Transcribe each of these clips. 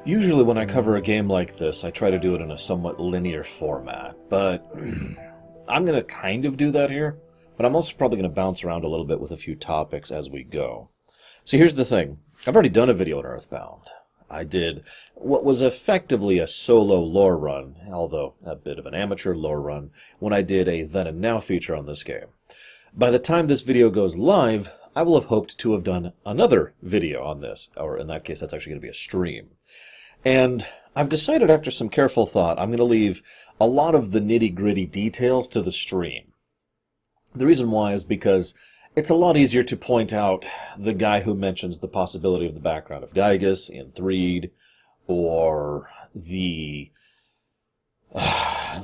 Usually when I cover a game like this, I try to do it in a somewhat linear format, but I'm going to kind of do that here, but I'm also probably going to bounce around a little bit with a few topics as we go. So here's the thing. I've already done a video on Earthbound. I did what was effectively a solo lore run, although a bit of an amateur lore run, when I did a Then and Now feature on this game. By the time this video goes live, I will have hoped to have done another video on this, or in that case, that's actually going to be a stream. And I've decided after some careful thought, I'm going to leave a lot of the nitty-gritty details to the stream. The reason why is because it's a lot easier to point out the guy who mentions the possibility of the background of Giygas in Threed, or the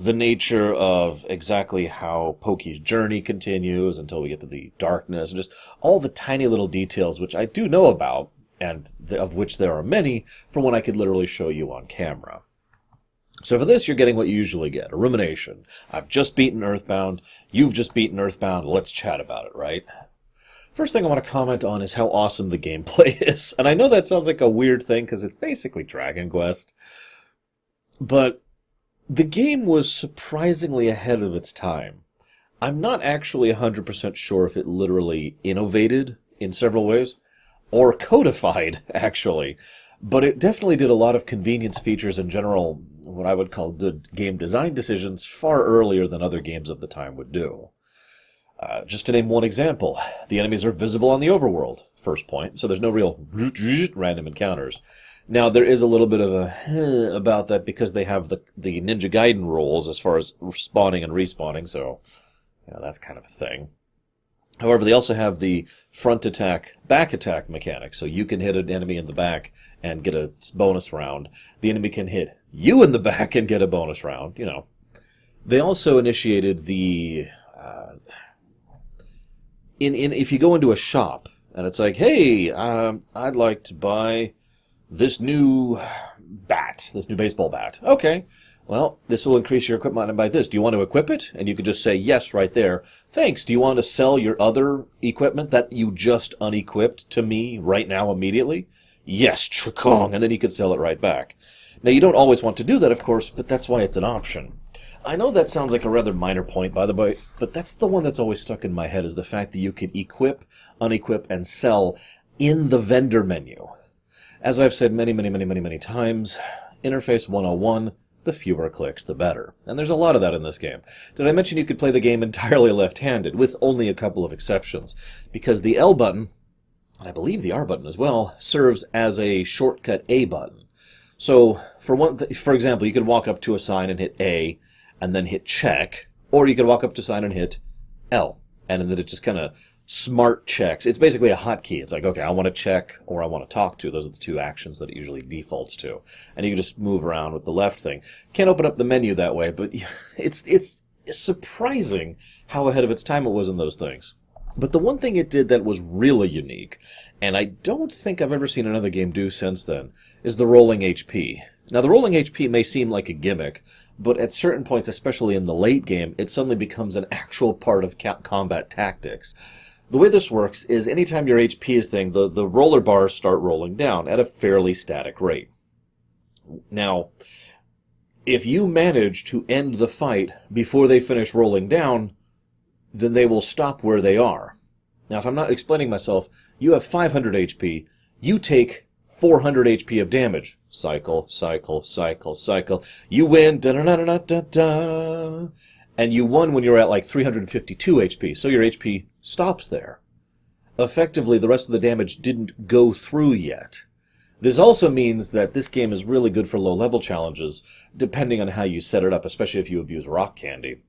nature of exactly how Pokey's journey continues until we get to the darkness, and just all the tiny little details which I do know about, and of which there are many, from what I could literally show you on camera. So for this, you're getting what you usually get, a rumination. I've just beaten Earthbound, you've just beaten Earthbound, let's chat about it, right? First thing I want to comment on is how awesome the gameplay is. And I know that sounds like a weird thing, because it's basically Dragon Quest. But the game was surprisingly ahead of its time. I'm not actually 100% sure if it literally innovated in several ways, or codified, actually. But it definitely did a lot of convenience features and general, what I would call good game design decisions, far earlier than other games of the time would do. Just to name one example, the enemies are visible on the overworld, first point, so there's no real random encounters. Now, there is a little bit of a about that because they have the Ninja Gaiden rules as far as spawning and respawning, so that's kind of a thing. However, they also have the front attack, back attack mechanic, so you can hit an enemy in the back and get a bonus round. The enemy can hit you in the back and get a bonus round, They also initiated the... if you go into a shop, and it's like, hey, I'd like to buy this new bat, this new baseball bat. Okay, well, this will increase your equipment and buy this. Do you want to equip it? And you could just say yes right there. Thanks. Do you want to sell your other equipment that you just unequipped to me right now immediately? Yes, chukong. And then you could sell it right back. Now, you don't always want to do that, of course, but that's why it's an option. I know that sounds like a rather minor point, by the way, but that's the one that's always stuck in my head, is the fact that you can equip, unequip, and sell in the vendor menu. As I've said many, many, many, many, many times, Interface 101, the fewer clicks, the better. And there's a lot of that in this game. Did I mention you could play the game entirely left-handed, with only a couple of exceptions? Because the L button, and I believe the R button as well, serves as a shortcut A button. So, for example, you could walk up to a sign and hit A, and then hit check, or you could walk up to a sign and hit L, and then it just kind of smart checks. It's basically a hotkey. It's like, okay, I want to check or I want to talk to. Those are the two actions that it usually defaults to. And you can just move around with the left thing. Can't open up the menu that way, but it's surprising how ahead of its time it was in those things. But the one thing it did that was really unique, and I don't think I've ever seen another game do since then, is the rolling HP. Now, the rolling HP may seem like a gimmick, but at certain points, especially in the late game, it suddenly becomes an actual part of combat tactics. The way this works is anytime your HP is thing, the roller bars start rolling down at a fairly static rate. Now, if you manage to end the fight before they finish rolling down, then they will stop where they are. Now, if I'm not explaining myself, you have 500 HP, you take 400 HP of damage. Cycle, cycle, cycle, cycle. You win, da-da-da-da-da-da. And you won when you're at like 352 HP, so your HP stops there. Effectively, the rest of the damage didn't go through yet. This also means that this game is really good for low-level challenges, depending on how you set it up, especially if you abuse rock candy.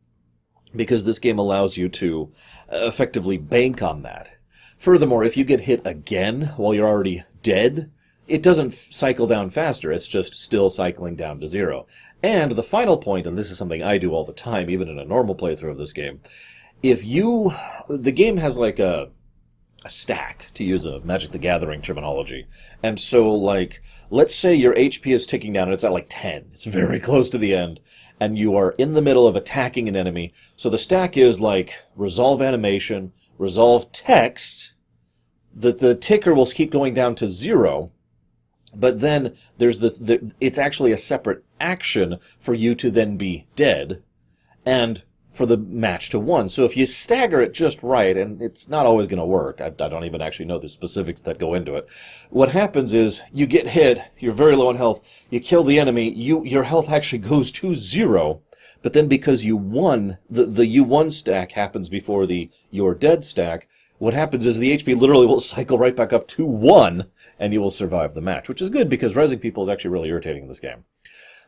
Because this game allows you to effectively bank on that. Furthermore, if you get hit again while you're already dead, it doesn't cycle down faster, it's just still cycling down to zero. And the final point, and this is something I do all the time, even in a normal playthrough of this game, the game has like a stack, to use a Magic the Gathering terminology. And so, like, let's say your HP is ticking down and it's at like 10. It's very close to the end. And you are in the middle of attacking an enemy. So the stack is like resolve animation, resolve text. The ticker will keep going down to 0. But then there's it's actually a separate action for you to then be dead and for the match to win. So if you stagger it just right, and it's not always going to work, I don't even actually know the specifics that go into it. What happens is you get hit, you're very low in health, you kill the enemy, your health actually goes to 0, but then because you won, the you won stack happens before the you're dead stack. What happens is the HP literally will cycle right back up to 1, and you will survive the match, which is good because rezzing people is actually really irritating in this game.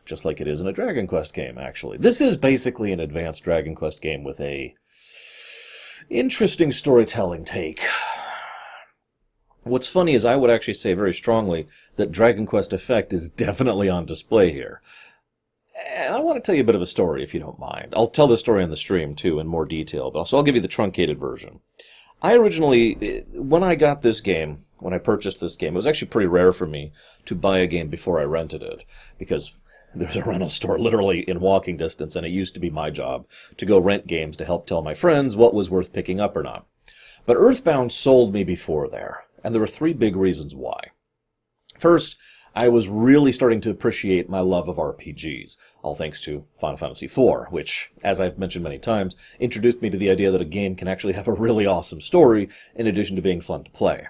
Just like it is in a Dragon Quest game, actually. This is basically an advanced Dragon Quest game with a interesting storytelling take. What's funny is I would actually say very strongly that Dragon Quest effect is definitely on display here. And I want to tell you a bit of a story, if you don't mind. I'll tell the story on the stream, too, in more detail, but also I'll give you the truncated version. I originally, when I got this game, when I purchased this game, it was actually pretty rare for me to buy a game before I rented it, because there's a rental store literally in walking distance, and it used to be my job to go rent games to help tell my friends what was worth picking up or not. But Earthbound sold me before there, and there were 3 big reasons why. First, I was really starting to appreciate my love of RPGs, all thanks to Final Fantasy IV, which, as I've mentioned many times, introduced me to the idea that a game can actually have a really awesome story in addition to being fun to play.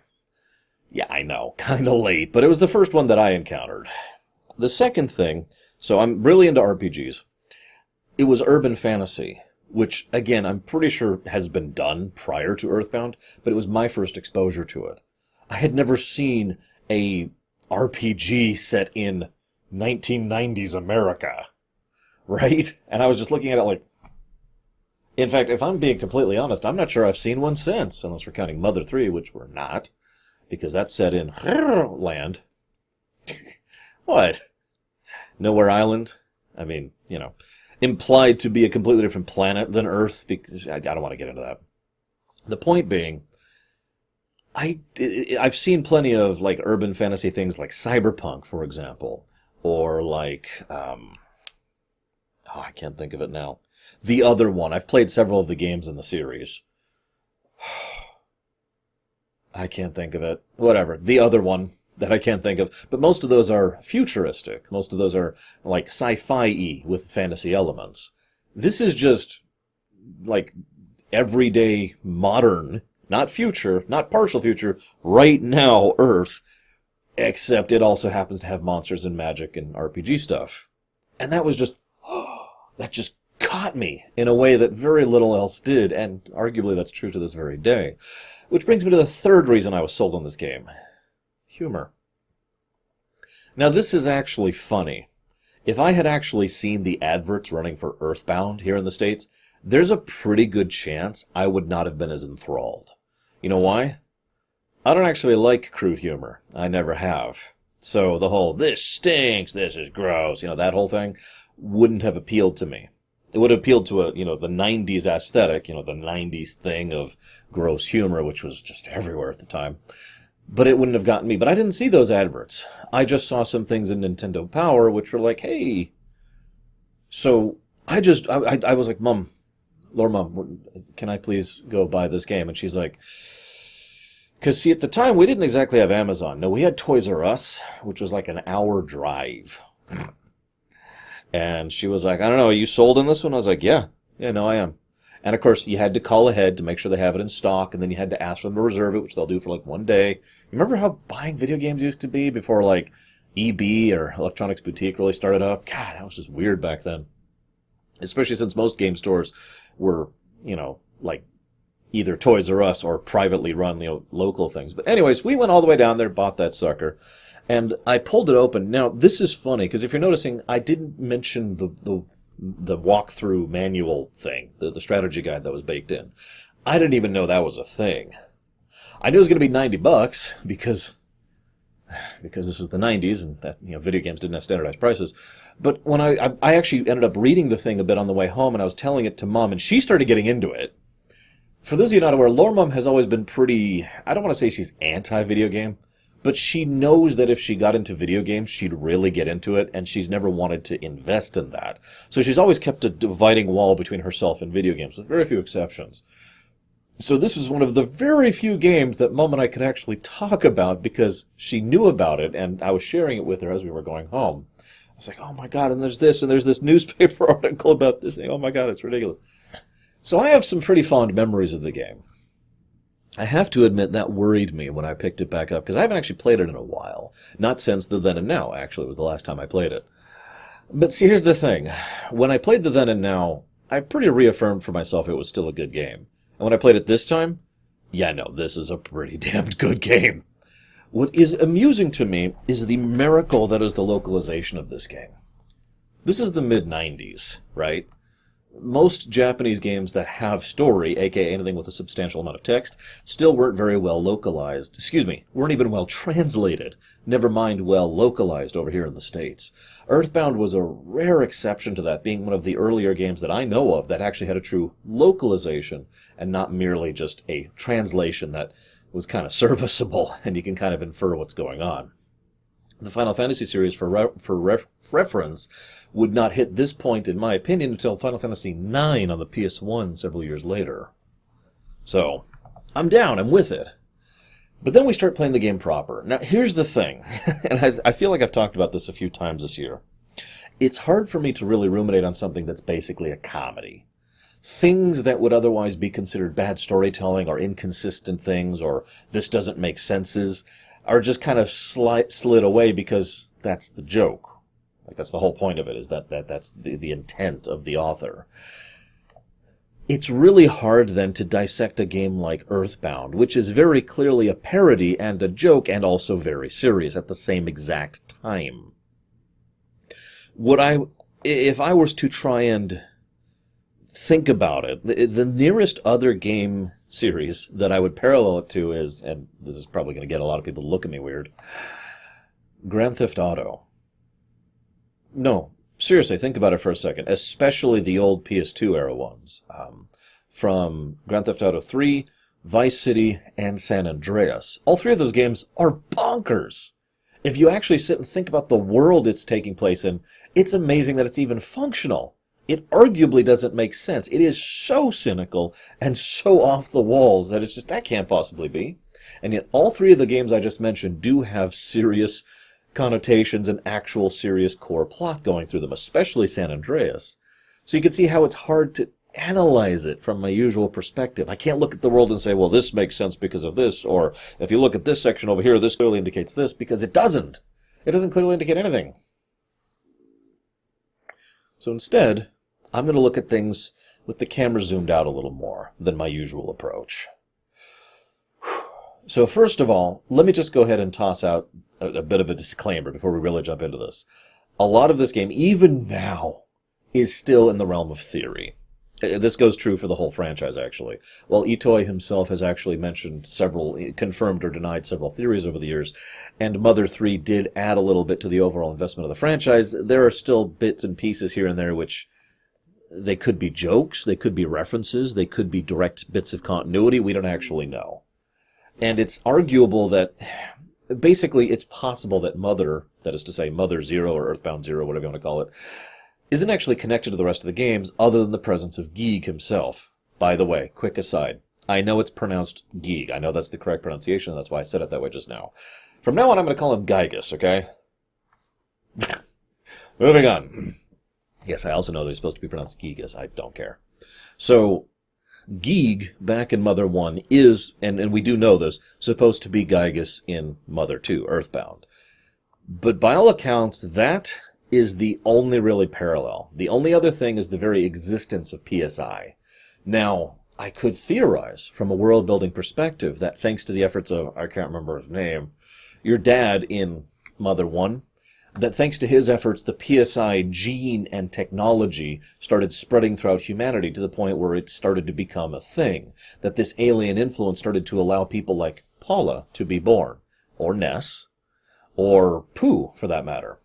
Yeah, I know, kinda late, but it was the first one that I encountered. The second thing, so I'm really into RPGs. It was urban fantasy, which, again, I'm pretty sure has been done prior to Earthbound, but it was my first exposure to it. I had never seen a RPG set in 1990s America, right? And I was just looking at it like... In fact, if I'm being completely honest, I'm not sure I've seen one since, unless we're counting Mother 3, which we're not, because that's set in land. What? Nowhere Island? I mean, you know, implied to be a completely different planet than Earth, because I don't want to get into that. The point being, I've seen plenty of, like, urban fantasy things like Cyberpunk, for example, or like, I can't think of it now. The other one. I've played several of the games in the series. I can't think of it. Whatever. The other one that I can't think of. But most of those are futuristic. Most of those are, like, sci-fi-y with fantasy elements. This is just, like, everyday, modern, not future, not partial future, right now Earth, except it also happens to have monsters and magic and RPG stuff. And that was just, that just caught me in a way that very little else did, and arguably that's true to this very day. Which brings me to the third reason I was sold on this game. Humor. Now this is actually funny. If I had actually seen the adverts running for Earthbound here in the States, there's a pretty good chance I would not have been as enthralled. You know why? I don't actually like crude humor. I never have. So the whole, this stinks, this is gross, that whole thing wouldn't have appealed to me. It would have appealed to the 90s aesthetic, the 90s thing of gross humor, which was just everywhere at the time. But it wouldn't have gotten me. But I didn't see those adverts. I just saw some things in Nintendo Power which were like, hey. So I was like, Mom, Lord Mom, can I please go buy this game? And she's like, because see, at the time we didn't exactly have Amazon. No, we had Toys R Us, which was like an hour drive. And she was like, I don't know, are you sold on this one? I was like, yeah, no, I am. And of course, you had to call ahead to make sure they have it in stock, and then you had to ask them to reserve it, which they'll do for like one day. Remember how buying video games used to be before like EB or Electronics Boutique really started up? God, that was just weird back then. Especially since most game stores were, like either Toys R Us or privately run, local things. But anyways, we went all the way down there, bought that sucker. And I pulled it open. Now, this is funny, because if you're noticing, I didn't mention the walkthrough manual thing, the strategy guide that was baked in. I didn't even know that was a thing. I knew it was going to be $90 because this was the 90s, and that, video games didn't have standardized prices. But when I actually ended up reading the thing a bit on the way home, and I was telling it to Mom, and she started getting into it. For those of you not aware, Lore Mom has always been pretty, I don't want to say she's anti-video game, but she knows that if she got into video games, she'd really get into it, and she's never wanted to invest in that. So she's always kept a dividing wall between herself and video games, with very few exceptions. So this was one of the very few games that Mom and I could actually talk about because she knew about it, and I was sharing it with her as we were going home. I was like, oh my God, and there's this newspaper article about this thing. Oh my God, it's ridiculous. So I have some pretty fond memories of the game. I have to admit that worried me when I picked it back up, because I haven't actually played it in a while. Not since the Then and Now, actually, was the last time I played it. But see, here's the thing. When I played the Then and Now, I pretty reaffirmed for myself it was still a good game. And when I played it this time, yeah, no, this is a pretty damned good game. What is amusing to me is the miracle that is the localization of this game. This is the mid-90s, right? Most Japanese games that have story, aka anything with a substantial amount of text, still weren't very well localized. Weren't even well translated. Never mind well localized over here in the States. Earthbound was a rare exception to that, being one of the earlier games that I know of that actually had a true localization and not merely just a translation that was kind of serviceable and you can kind of infer what's going on. The Final Fantasy series, for reference, would not hit this point, in my opinion, until Final Fantasy IX on the PS1 several years later. So, I'm down, I'm with it. But then we start playing the game proper. Now, here's the thing, and I feel like I've talked about this a few times this year. It's hard for me to really ruminate on something that's basically a comedy. Things that would otherwise be considered bad storytelling or inconsistent things or this doesn't make senses are just kind of slid away because that's the joke. Like, that's the whole point of it, is that's the intent of the author. It's really hard then to dissect a game like Earthbound, which is very clearly a parody and a joke and also very serious at the same exact time. If I was to try and think about it, the nearest other game series that I would parallel it to is, and this is probably going to get a lot of people to look at me weird, Grand Theft Auto. No, seriously, think about it for a second, especially the old PS2 era ones. From Grand Theft Auto 3, Vice City, and San Andreas. All three of those games are bonkers. If you actually sit and think about the world it's taking place in, it's amazing that it's even functional. It arguably doesn't make sense. It is so cynical and so off the walls that it's just, that can't possibly be. And yet all three of the games I just mentioned do have serious connotations and actual serious core plot going through them, especially San Andreas. So you can see how it's hard to analyze it from my usual perspective. I can't look at the world and say, well, this makes sense because of this, or if you look at this section over here, this clearly indicates this, because it doesn't. It doesn't clearly indicate anything. So instead, I'm going to look at things with the camera zoomed out a little more than my usual approach. So first of all, let me just go ahead and toss out a bit of a disclaimer before we really jump into this. A lot of this game, even now, is still in the realm of theory. This goes true for the whole franchise, actually. While Itoi himself has actually mentioned several, confirmed or denied several theories over the years, and Mother 3 did add a little bit to the overall investment of the franchise, there are still bits and pieces here and there which they could be jokes, they could be references, they could be direct bits of continuity, we don't actually know. And it's arguable that, basically, it's possible that Mother, that is to say Mother Zero or Earthbound Zero, whatever you want to call it, isn't actually connected to the rest of the games other than the presence of Giyg himself. By the way, quick aside, I know it's pronounced Giyg. I know that's the correct pronunciation, that's why I said it that way just now. From now on, I'm going to call him Giygas, okay? Moving on. Yes, I also know that he's supposed to be pronounced Giygas. I don't care. So, Giyg, back in Mother 1, is, and we do know this, supposed to be Giygas in Mother 2, Earthbound. But by all accounts, that is the only really parallel. The only other thing is the very existence of PSI. Now, I could theorize from a world-building perspective that thanks to the efforts of, I can't remember his name, your dad in Mother 1, that thanks to his efforts, the PSI gene and technology started spreading throughout humanity to the point where it started to become a thing. That this alien influence started to allow people like Paula to be born. Or Ness. Or Pooh, for that matter.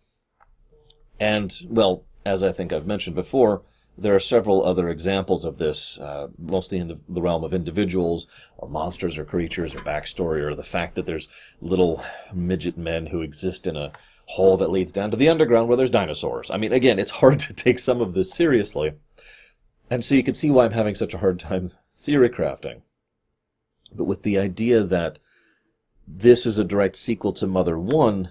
And, well, as I think I've mentioned before, there are several other examples of this, mostly in the realm of individuals, or monsters, or creatures, or backstory, or the fact that there's little midget men who exist in a hole that leads down to the underground where there's dinosaurs. I mean, again, it's hard to take some of this seriously. And so you can see why I'm having such a hard time theory crafting. But with the idea that this is a direct sequel to Mother 1,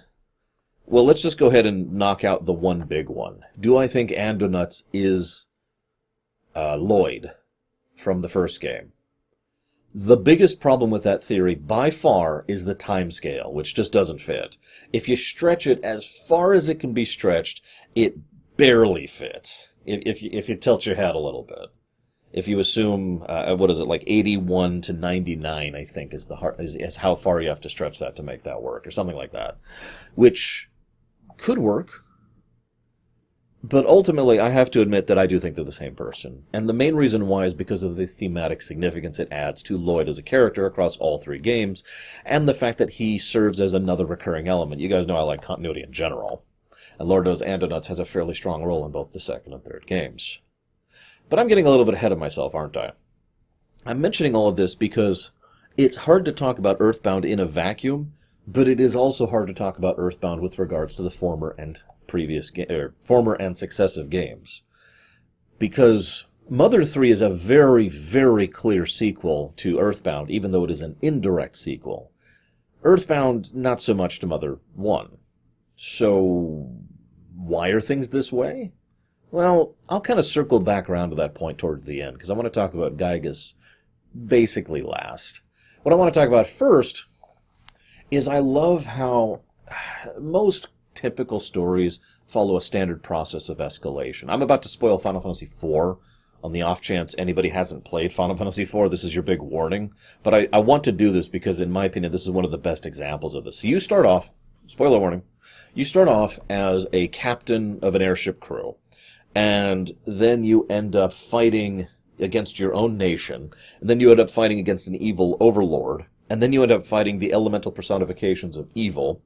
well, let's just go ahead and knock out the one big one. Do I think Andonut's is Lloyd from the first game? The biggest problem with that theory, by far, is the time scale, which just doesn't fit. If you stretch it as far as it can be stretched, it barely fits, if you tilt your head a little bit. If you assume, what is it, like 81 to 99, I think, is how far you have to stretch that to make that work, or something like that. Which could work. But ultimately, I have to admit that I do think they're the same person. And the main reason why is because of the thematic significance it adds to Lloyd as a character across all three games, and the fact that he serves as another recurring element. You guys know I like continuity in general. And Lord knows Andonut's has a fairly strong role in both the second and third games. But I'm getting a little bit ahead of myself, aren't I? I'm mentioning all of this because it's hard to talk about Earthbound in a vacuum, but it is also hard to talk about Earthbound with regards to the former and successive games. Because Mother 3 is a very, very clear sequel to Earthbound, even though it is an indirect sequel. Earthbound, not so much to Mother 1. So, why are things this way? Well, I'll kind of circle back around to that point towards the end, because I want to talk about Giygas basically last. What I want to talk about first is I love how most typical stories follow a standard process of escalation. I'm about to spoil Final Fantasy IV. On the off chance anybody hasn't played Final Fantasy IV, this is your big warning. But I want to do this because, in my opinion, this is one of the best examples of this. So you start off, spoiler warning, you start off as a captain of an airship crew. And then you end up fighting against your own nation. And then you end up fighting against an evil overlord. And then you end up fighting the elemental personifications of evil,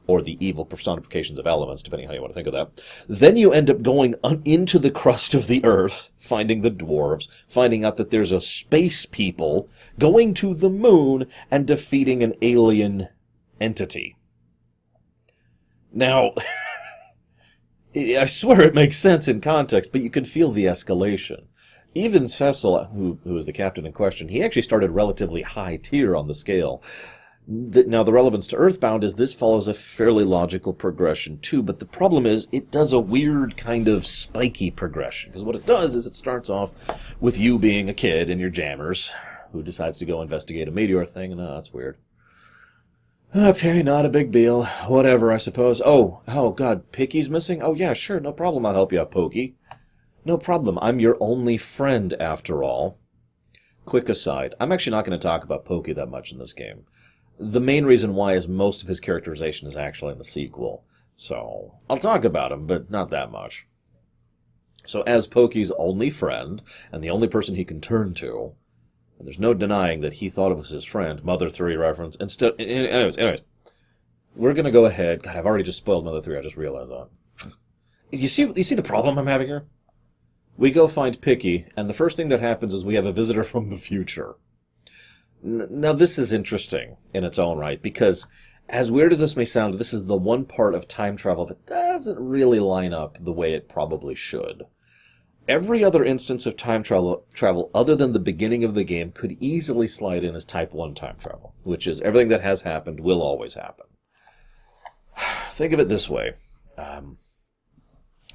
or the evil personifications of elements, depending how you want to think of that. Then you end up going into the crust of the earth, finding the dwarves, finding out that there's a space people, going to the moon, and defeating an alien entity. Now, I swear it makes sense in context, but you can feel the escalation. Even Cecil, who is the captain in question, he actually started relatively high tier on the scale. Now, the relevance to Earthbound is this follows a fairly logical progression, too, but the problem is it does a weird kind of spiky progression, because what it does is it starts off with you being a kid in your jammers, who decides to go investigate a meteor thing, and that's weird. Okay, not a big deal. Whatever, I suppose. Oh, God, Picky's missing? Oh, yeah, sure, no problem, I'll help you out, Pokey. No problem, I'm your only friend, after all. Quick aside, I'm actually not going to talk about Pokey that much in this game. The main reason why is most of his characterization is actually in the sequel. So, I'll talk about him, but not that much. So, as Pokey's only friend, and the only person he can turn to, and there's no denying that he thought of us as his friend, Mother 3 reference. Anyways, we're going to go ahead. God, I've already just spoiled Mother 3, I just realized that. You see the problem I'm having here? We go find Picky, and the first thing that happens is we have a visitor from the future. Now, this is interesting in its own right, because as weird as this may sound, this is the one part of time travel that doesn't really line up the way it probably should. Every other instance of time travel other than the beginning of the game could easily slide in as Type 1 time travel, which is everything that has happened will always happen. Think of it this way.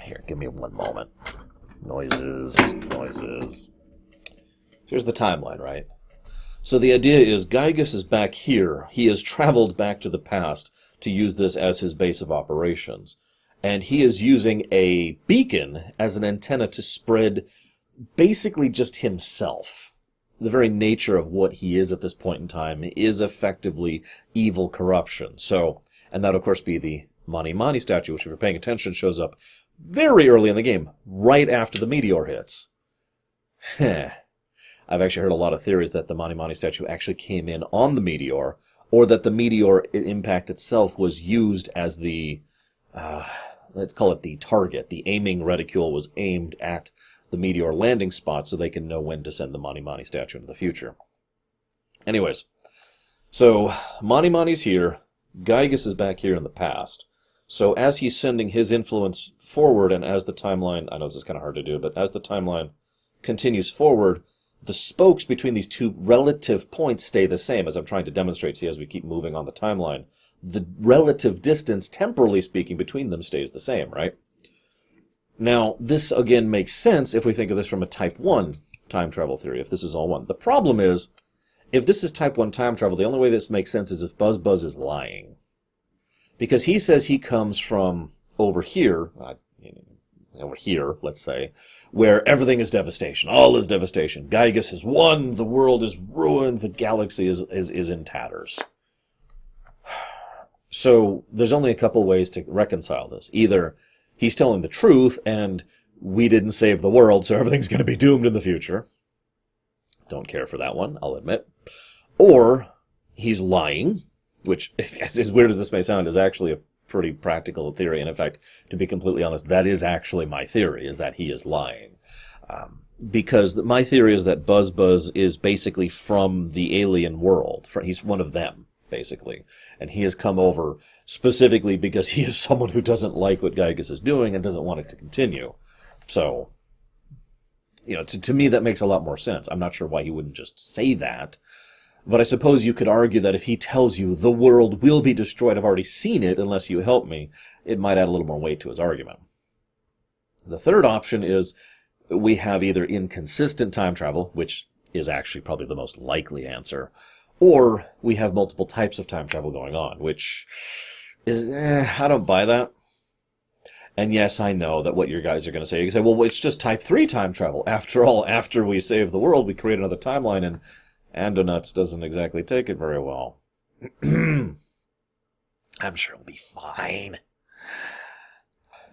Here, give me one moment. Noises. Here's the timeline, right? So the idea is Giygas is back here. He has traveled back to the past to use this as his base of operations. And he is using a beacon as an antenna to spread basically just himself. The very nature of what he is at this point in time is effectively evil corruption. So, and that, of course, be the Mani Mani statue, which, if you're paying attention, shows up very early in the game, right after the meteor hits. I've actually heard a lot of theories that the Mani Mani statue actually came in on the meteor, or that the meteor impact itself was used as the, let's call it the target. The aiming reticule was aimed at the meteor landing spot so they can know when to send the Mani Mani statue into the future. Anyways, so Mani Mani's here, Giygas is back here in the past. So as he's sending his influence forward, and as the timeline, I know this is kind of hard to do, but as the timeline continues forward, the spokes between these two relative points stay the same, as I'm trying to demonstrate to you as we keep moving on the timeline. The relative distance, temporally speaking, between them stays the same, right? Now, this again makes sense if we think of this from a Type 1 time travel theory, if this is all one. The problem is, if this is Type 1 time travel, the only way this makes sense is if Buzz is lying. Because he says he comes from over here, let's say, where everything is devastation. All is devastation. Giygas has won, the world is ruined, the galaxy is in tatters. So there's only a couple ways to reconcile this. Either he's telling the truth and we didn't save the world, so everything's going to be doomed in the future. Don't care for that one, I'll admit. Or he's lying, which, as weird as this may sound, is actually a pretty practical theory. And in fact, to be completely honest, that is actually my theory, is that he is lying. Because my theory is that Buzz is basically from the alien world. He's one of them, basically. And he has come over specifically because he is someone who doesn't like what Giygas is doing and doesn't want it to continue. So, to me that makes a lot more sense. I'm not sure why he wouldn't just say that. But I suppose you could argue that if he tells you the world will be destroyed, I've already seen it unless you help me, it might add a little more weight to his argument. The third option is we have either inconsistent time travel, which is actually probably the most likely answer, or we have multiple types of time travel going on, which is, I don't buy that. And yes, I know that what your guys are going to say. You say, well, it's just Type 3 time travel. After all, after we save the world, we create another timeline, and Onett doesn't exactly take it very well. I'm sure it'll be fine.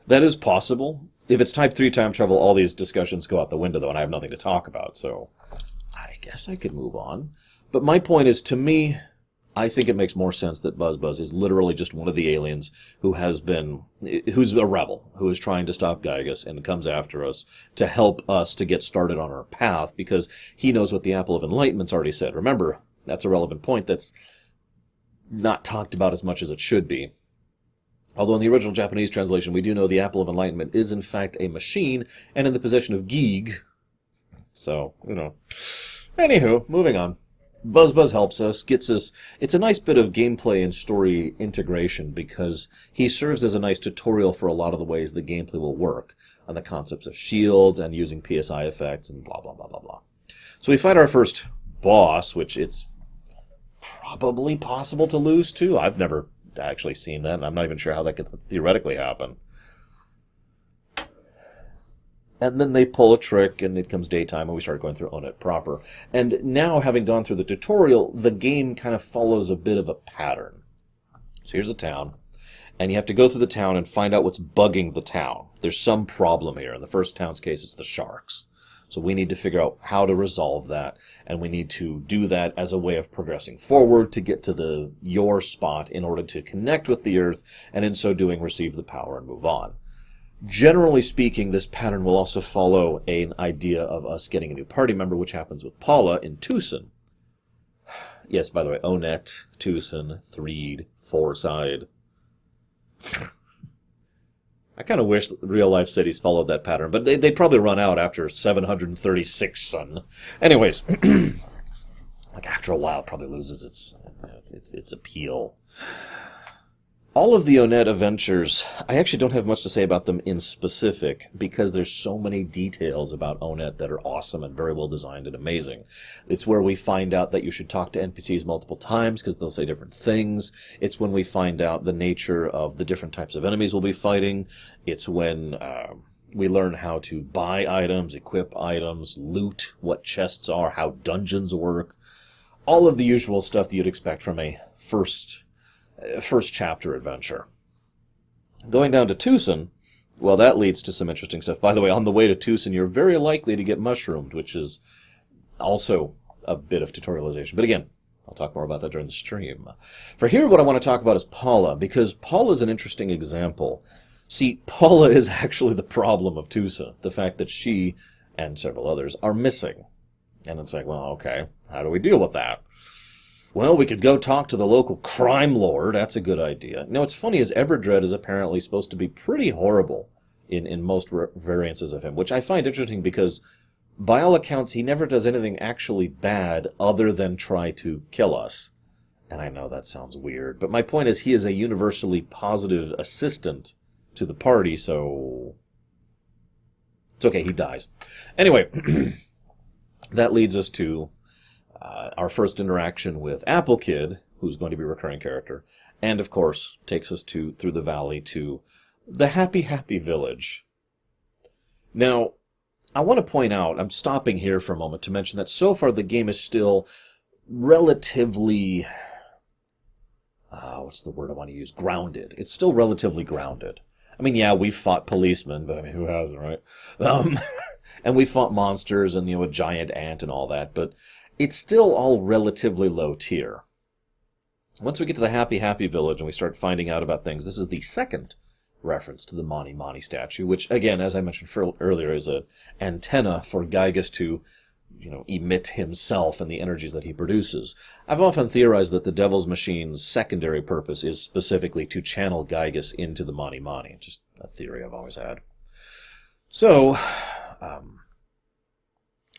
That is possible. If it's Type 3 time travel, all these discussions go out the window, though, and I have nothing to talk about, so I guess I could move on. But my point is, to me, I think it makes more sense that Buzz is literally just one of the aliens who's a rebel, who is trying to stop Giygas and comes after us to help us to get started on our path, because he knows what the Apple of Enlightenment's already said. Remember, that's a relevant point that's not talked about as much as it should be. Although in the original Japanese translation, we do know the Apple of Enlightenment is in fact a machine and in the possession of Giyg. So, Anywho, moving on. Buzz helps us, gets us. It's a nice bit of gameplay and story integration because he serves as a nice tutorial for a lot of the ways the gameplay will work on the concepts of shields and using PSI effects and blah, blah, blah, blah, blah. So we fight our first boss, which it's probably possible to lose to. I've never actually seen that, and I'm not even sure how that could theoretically happen. And then they pull a trick, and it comes daytime, and we start going through Onett proper. And now, having gone through the tutorial, the game kind of follows a bit of a pattern. So here's a town, and you have to go through the town and find out what's bugging the town. There's some problem here. In the first town's case, it's the sharks. So we need to figure out how to resolve that, and we need to do that as a way of progressing forward to get to your spot in order to connect with the Earth, and in so doing, receive the power and move on. Generally speaking, this pattern will also follow an idea of us getting a new party member, which happens with Paula in Tucson. Yes, by the way, Onett, Tucson, Threed, Fourside. I kind of wish real-life cities followed that pattern, but they'd probably run out after 736 sun. Anyways, after a while, it probably loses its appeal. All of the Onett adventures, I actually don't have much to say about them in specific, because there's so many details about Onett that are awesome and very well designed and amazing. It's where we find out that you should talk to NPCs multiple times, because they'll say different things. It's when we find out the nature of the different types of enemies we'll be fighting. It's when we learn how to buy items, equip items, loot, what chests are, how dungeons work. All of the usual stuff that you'd expect from a first chapter adventure. Going down to Tucson, well, that leads to some interesting stuff. By the way, on the way to Tucson, you're very likely to get mushroomed, which is also a bit of tutorialization. But again, I'll talk more about that during the stream. For here, what I want to talk about is Paula, because Paula is an interesting example. See, Paula is actually the problem of Tucson, the fact that she, and several others, are missing. And it's like, well, okay, how do we deal with that? Well, we could go talk to the local crime lord. That's a good idea. Now, what's funny is Everdred is apparently supposed to be pretty horrible in most variances of him, which I find interesting because by all accounts, he never does anything actually bad other than try to kill us. And I know that sounds weird, but my point is he is a universally positive assistant to the party, so it's okay, he dies. Anyway, that leads us to our first interaction with Apple Kid, who's going to be a recurring character, and of course takes us through the valley to the Happy Happy Village. Now, I want to point out, I'm stopping here for a moment to mention that so far the game is still relatively, what's the word I want to use? Grounded. It's still relatively grounded. I mean, yeah, we've fought policemen, but I mean, who hasn't, right? And we fought monsters and, a giant ant and all that, but it's still all relatively low tier. Once we get to the Happy Happy Village and we start finding out about things, this is the second reference to the Mani Mani statue, which, again, as I mentioned earlier, is an antenna for Giygas to, emit himself and the energies that he produces. I've often theorized that the Devil's Machine's secondary purpose is specifically to channel Giygas into the Mani Mani. Just a theory I've always had. So,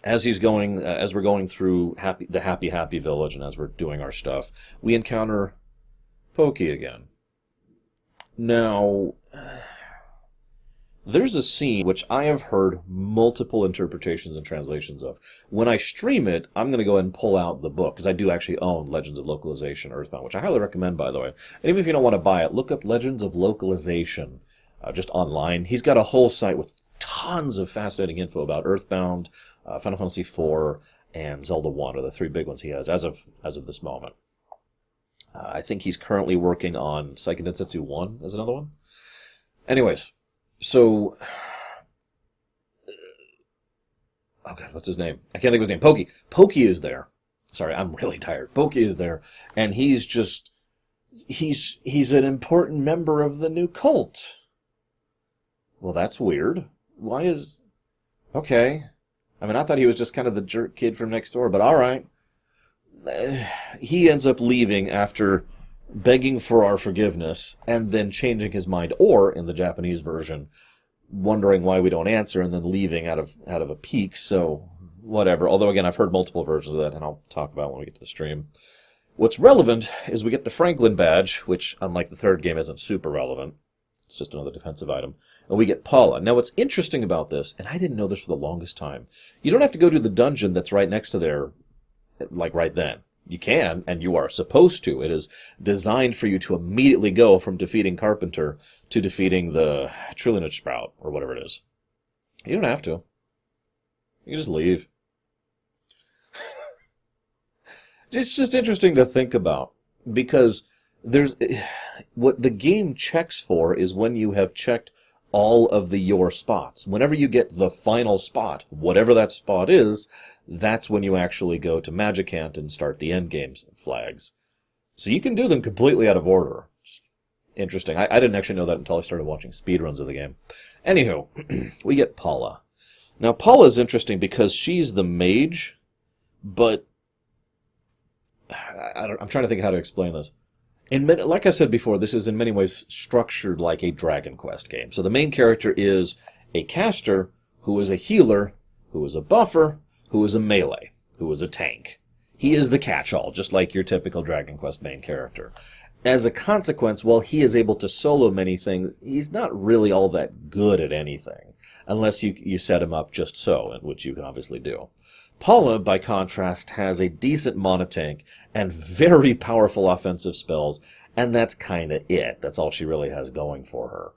as we're going through the Happy Happy Village and as we're doing our stuff, we encounter Pokey again. Now, there's a scene which I have heard multiple interpretations and translations of. When I stream it, I'm going to go ahead and pull out the book, because I do actually own Legends of Localization Earthbound, which I highly recommend, by the way. And even if you don't want to buy it, look up Legends of Localization, just online. He's got a whole site with tons of fascinating info about Earthbound, Final Fantasy IV, and Zelda 1 are the three big ones he has as of this moment. I think he's currently working on Seiken Densetsu 1 as another one. Anyways, so... oh god, what's his name? I can't think of his name. Pokey. Pokey is there. Sorry, I'm really tired. Pokey is there, and he's just... He's an important member of the new cult. Well, that's weird. Why is... okay. I mean, I thought he was just kind of the jerk kid from next door, but alright. He ends up leaving after begging for our forgiveness and then changing his mind, or, in the Japanese version, wondering why we don't answer and then leaving out of a pique, so whatever. Although, again, I've heard multiple versions of that, and I'll talk about it when we get to the stream. What's relevant is we get the Franklin badge, which, unlike the third game, isn't super relevant. It's just another defensive item. And we get Paula. Now, what's interesting about this, and I didn't know this for the longest time, you don't have to go to the dungeon that's right next to there, like right then. You can, and you are supposed to. It is designed for you to immediately go from defeating Carpenter to defeating the Trillianage Sprout, or whatever it is. You don't have to. You can just leave. It's just interesting to think about, because what the game checks for is when you have checked all of your spots. Whenever you get the final spot, whatever that spot is, that's when you actually go to Magicant and start the endgame flags. So you can do them completely out of order. Interesting. I didn't actually know that until I started watching speedruns of the game. Anywho, we get Paula. Now, Paula's interesting because she's the mage, but I'm trying to think how to explain this. Like I said before, this is in many ways structured like a Dragon Quest game. So the main character is a caster who is a healer, who is a buffer, who is a melee, who is a tank. He is the catch-all, just like your typical Dragon Quest main character. As a consequence, while he is able to solo many things, he's not really all that good at anything, unless you set him up just so, which you can obviously do. Paula, by contrast, has a decent monotank and very powerful offensive spells, and that's kind of it. That's all she really has going for her.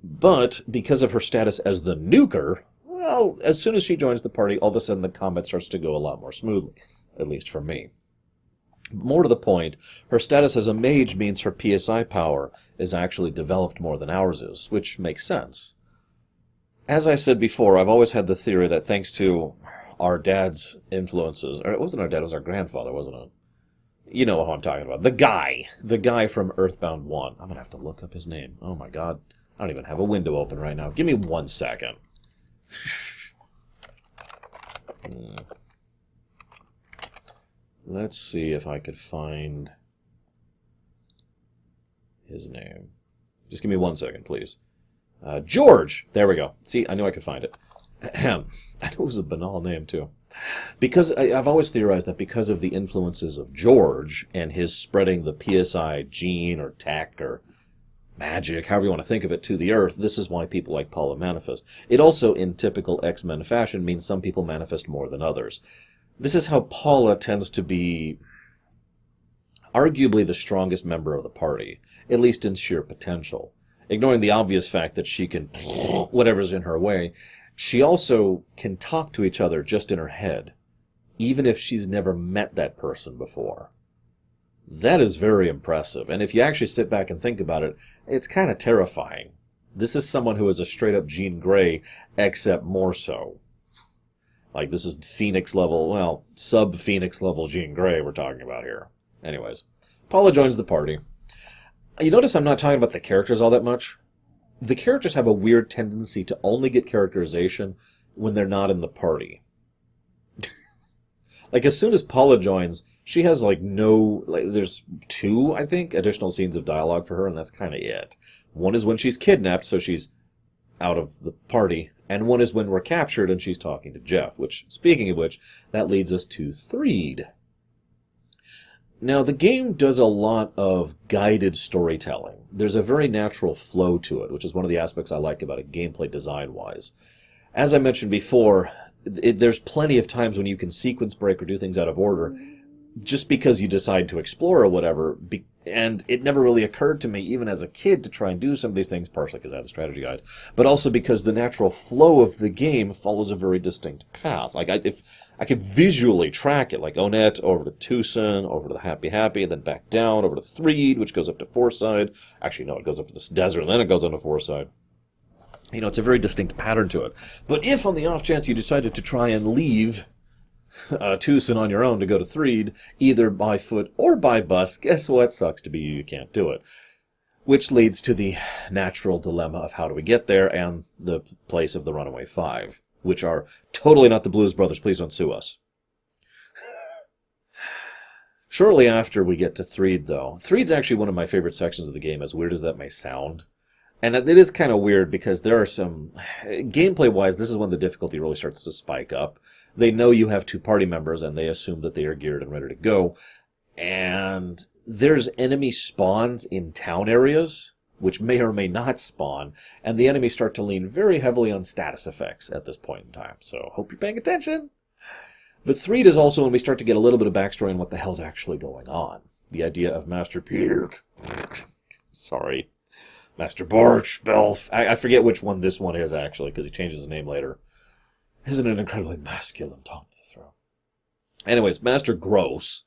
But, because of her status as the nuker, well, as soon as she joins the party, all of a sudden the combat starts to go a lot more smoothly, at least for me. More to the point, her status as a mage means her PSI power is actually developed more than ours is, which makes sense. As I said before, I've always had the theory that thanks to our dad's influences, or it wasn't our dad, it was our grandfather, wasn't it? You know who I'm talking about. The guy from Earthbound 1. I'm going to have to look up his name. Oh my god. I don't even have a window open right now. Give me 1 second. Let's see if I could find his name. Just give me 1 second, please. George! There we go. See, I knew I could find it. I know it was a banal name, too. Because I've always theorized that because of the influences of George and his spreading the PSI gene or tech or magic, however you want to think of it, to the Earth, this is why people like Paula manifest. It also, in typical X-Men fashion, means some people manifest more than others. This is how Paula tends to be arguably the strongest member of the party, at least in sheer potential. Ignoring the obvious fact that she can whatever's in her way, she also can talk to each other just in her head, even if she's never met that person before. That is very impressive, and if you actually sit back and think about it, it's kind of terrifying. This is someone who is a straight-up Jean Grey, except more so. Like, this is Phoenix level, well, sub-Phoenix level Jean Grey we're talking about here. Anyways, Paula joins the party. You notice I'm not talking about the characters all that much? The characters have a weird tendency to only get characterization when they're not in the party. Like, as soon as Paula joins, she has, there's 2, I think, additional scenes of dialogue for her, and that's kind of it. One is when she's kidnapped, so she's out of the party, and one is when we're captured and she's talking to Jeff, which, speaking of which, that leads us to Threed. Now, the game does a lot of guided storytelling. There's a very natural flow to it, which is one of the aspects I like about it gameplay design-wise. As I mentioned before, there's plenty of times when you can sequence break or do things out of order just because you decide to explore or whatever. And it never really occurred to me, even as a kid, to try and do some of these things, partially because I have a strategy guide, but also because the natural flow of the game follows a very distinct path. Like, if I could visually track it, like Onett over to Tucson, over to the Happy Happy, and then back down over to Threed, which goes up to Fourside. Actually, no, it goes up to this desert, and then it goes on to Fourside. You know, it's a very distinct pattern to it. But if, on the off chance, you decided to try and leave Tucson on your own to go to Threed, either by foot or by bus, guess what? Sucks to be you, you can't do it. Which leads to the natural dilemma of how do we get there and the place of the Runaway Five, which are totally not the Blues Brothers. Please don't sue us. Shortly after we get to Threed, though, Threed's actually one of my favorite sections of the game, as weird as that may sound. And it is kind of weird because there are some... Gameplay-wise, this is when the difficulty really starts to spike up. They know you have 2 party members, and they assume that they are geared and ready to go. And there's enemy spawns in town areas, which may or may not spawn, and the enemies start to lean very heavily on status effects at this point in time. So, hope you're paying attention. But Threed is also when we start to get a little bit of backstory on what the hell's actually going on. The idea of Master Pirk. Sorry. Master Borch, Belf. I forget which one this one is, actually, because he changes his name later. Isn't it incredibly masculine tongue to the throat? Anyways, Master Gross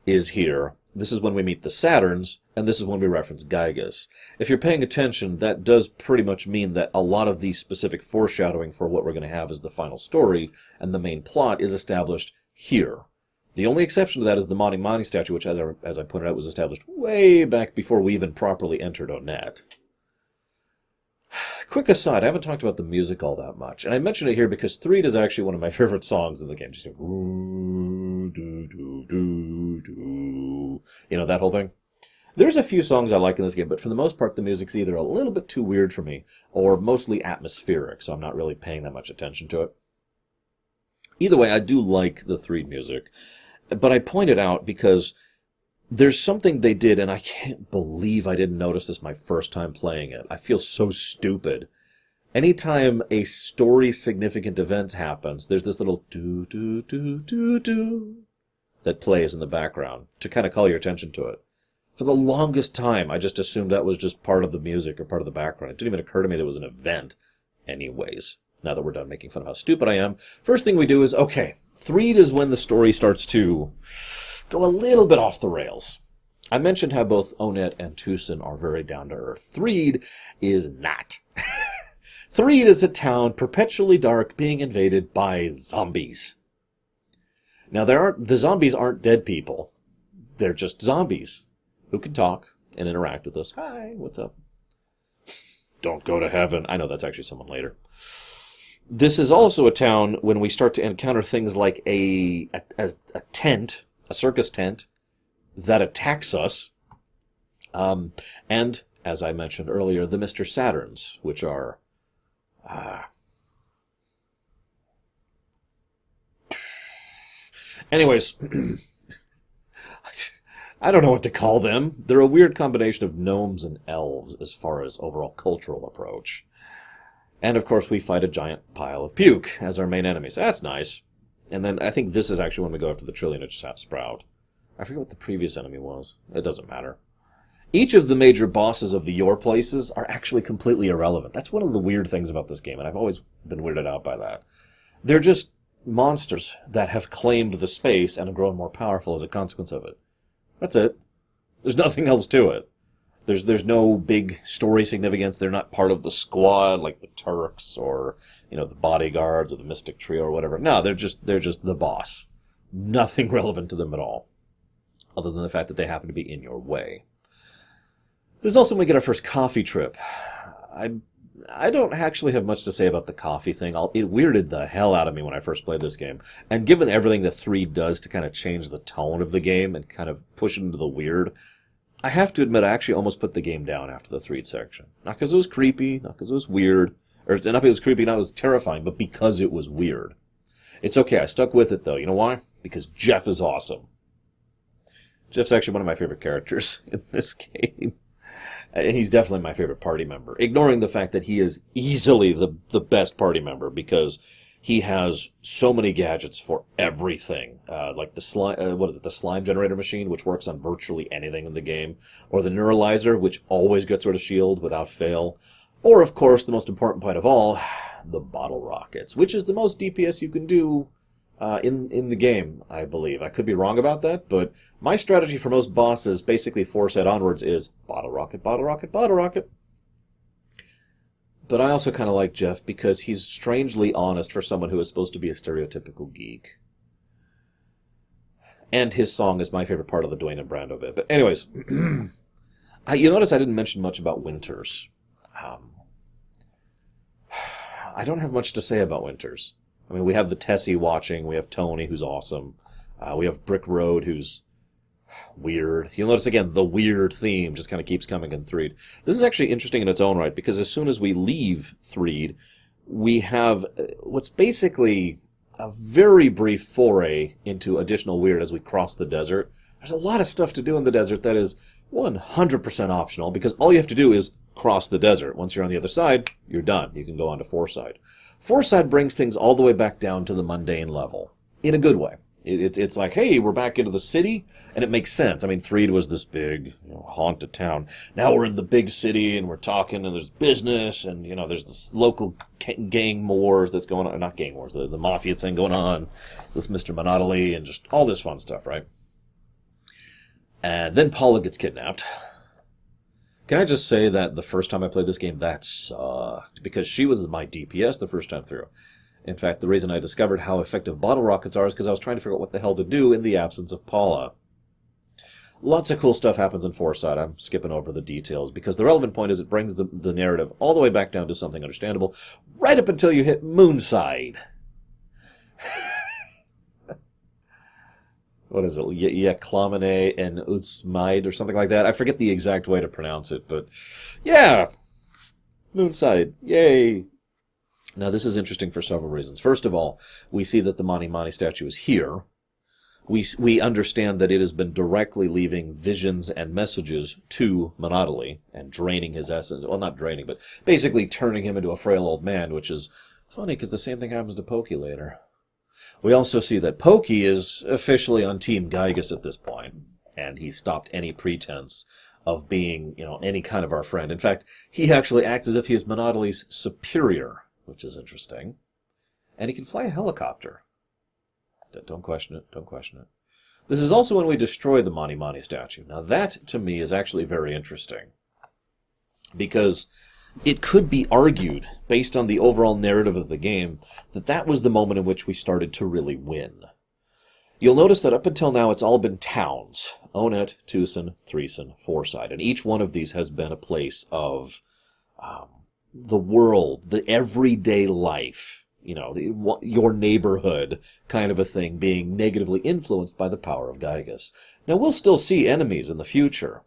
is here. This is when we meet the Saturns, and this is when we reference Giygas. If you're paying attention, that does pretty much mean that a lot of the specific foreshadowing for what we're going to have as the final story and the main plot is established here. The only exception to that is the Mani Mani statue, which, as I pointed out, was established way back before we even properly entered Onett. Quick aside, I haven't talked about the music all that much, and I mention it here because Threed is actually one of my favorite songs in the game. Just you know, that whole thing. There's a few songs I like in this game, but for the most part, the music's either a little bit too weird for me, or mostly atmospheric, so I'm not really paying that much attention to it. Either way, I do like the Threed music, but I point it out because there's something they did, and I can't believe I didn't notice this my first time playing it. I feel so stupid. Anytime a story-significant event happens, there's this little do-do-do-do-do that plays in the background to kind of call your attention to it. For the longest time, I just assumed that was just part of the music or part of the background. It didn't even occur to me there was an event. Anyways, now that we're done making fun of how stupid I am, first thing we do is, okay, Threed is when the story starts to go a little bit off the rails. I mentioned how both Onett and Tucson are very down-to-earth. Threed is not. Threed is a town perpetually dark being invaded by zombies. Now, the zombies aren't dead people. They're just zombies who can talk and interact with us. Hi, what's up? Don't go to heaven. I know that's actually someone later. This is also a town when we start to encounter things like a tent, a circus tent, that attacks us. And, as I mentioned earlier, the Mr. Saturns, which are Anyways, I don't know what to call them. They're a weird combination of gnomes and elves as far as overall cultural approach. And of course, we fight a giant pile of puke as our main enemies. That's nice. And then I think this is actually when we go after the Trillionage Sprout. I forget what the previous enemy was. It doesn't matter. Each of the major bosses of the Your Places are actually completely irrelevant. That's one of the weird things about this game, and I've always been weirded out by that. They're just monsters that have claimed the space and have grown more powerful as a consequence of it. That's it. There's nothing else to it. There's no big story significance. They're not part of the squad like the Turks or, the bodyguards or the Mystic Trio or whatever. No, they're just the boss. Nothing relevant to them at all, other than the fact that they happen to be in your way. This is also when we get our first coffee trip. I don't actually have much to say about the coffee thing. It weirded the hell out of me when I first played this game. And given everything that 3 does to kind of change the tone of the game and kind of push it into the weird, I have to admit I actually almost put the game down after the 3 section. Not because it was creepy, not because it was weird, or not because it was creepy, not because it was terrifying, but because it was weird. It's okay, I stuck with it though. You know why? Because Jeff is awesome. Jeff's actually one of my favorite characters in this game. And he's definitely my favorite party member, ignoring the fact that he is easily the best party member because he has so many gadgets for everything, like the slime generator machine, which works on virtually anything in the game, or the neuralizer, which always gets rid of shield without fail, or of course the most important point of all, the bottle rockets, which is the most DPS you can do in the game, I believe. I could be wrong about that, but my strategy for most bosses, basically Fourside onwards, is bottle rocket, bottle rocket, bottle rocket. But I also kind of like Jeff because he's strangely honest for someone who is supposed to be a stereotypical geek. And his song is my favorite part of the Dwayne and Brando bit. But anyways, you notice I didn't mention much about Winters. I don't have much to say about Winters. I mean, we have the Tessie watching, we have Tony, who's awesome, we have Brick Road, who's weird. You'll notice, again, the weird theme just kind of keeps coming in Threed. This is actually interesting in its own right, because as soon as we leave Threed, we have what's basically a very brief foray into additional weird as we cross the desert. There's a lot of stuff to do in the desert that is 100% optional, because all you have to do is cross the desert. Once you're on the other side, you're done. You can go on to Fourside. Fourside brings things all the way back down to the mundane level, in a good way. It's like, hey, we're back into the city, and it makes sense. I mean, Threed was this big, haunted town. Now we're in the big city, and we're talking, and there's business, and, there's this local gang wars that's going on. Not gang wars, the mafia thing going on with Mr. Monopoly, and just all this fun stuff, right? And then Paula gets kidnapped. Can I just say that the first time I played this game, that sucked, because she was my DPS the first time through. In fact, the reason I discovered how effective bottle rockets are is because I was trying to figure out what the hell to do in the absence of Paula. Lots of cool stuff happens in Fourside. I'm skipping over the details, because the relevant point is it brings the narrative all the way back down to something understandable, right up until you hit Moonside. What is it? Yaklamine and Utsmide or something like that. I forget the exact way to pronounce it, but yeah, Moonside, yay! Now this is interesting for several reasons. First of all, we see that the Mani Mani statue is here. We understand that it has been directly leaving visions and messages to Monopoly and draining his essence. Well, not draining, but basically turning him into a frail old man, which is funny because the same thing happens to Pokey later. We also see that Pokey is officially on Team Giygas at this point, and he stopped any pretense of being, any kind of our friend. In fact, he actually acts as if he is Monopoly's superior, which is interesting. And he can fly a helicopter. Don't question it, don't question it. This is also when we destroy the Mani Mani statue. Now that, to me, is actually very interesting. Because it could be argued, based on the overall narrative of the game, that was the moment in which we started to really win. You'll notice that up until now it's all been towns. Onett, Tucson, Threeson, Fourside. And each one of these has been a place of the world, the everyday life, your neighborhood kind of a thing being negatively influenced by the power of Giygas. Now we'll still see enemies in the future,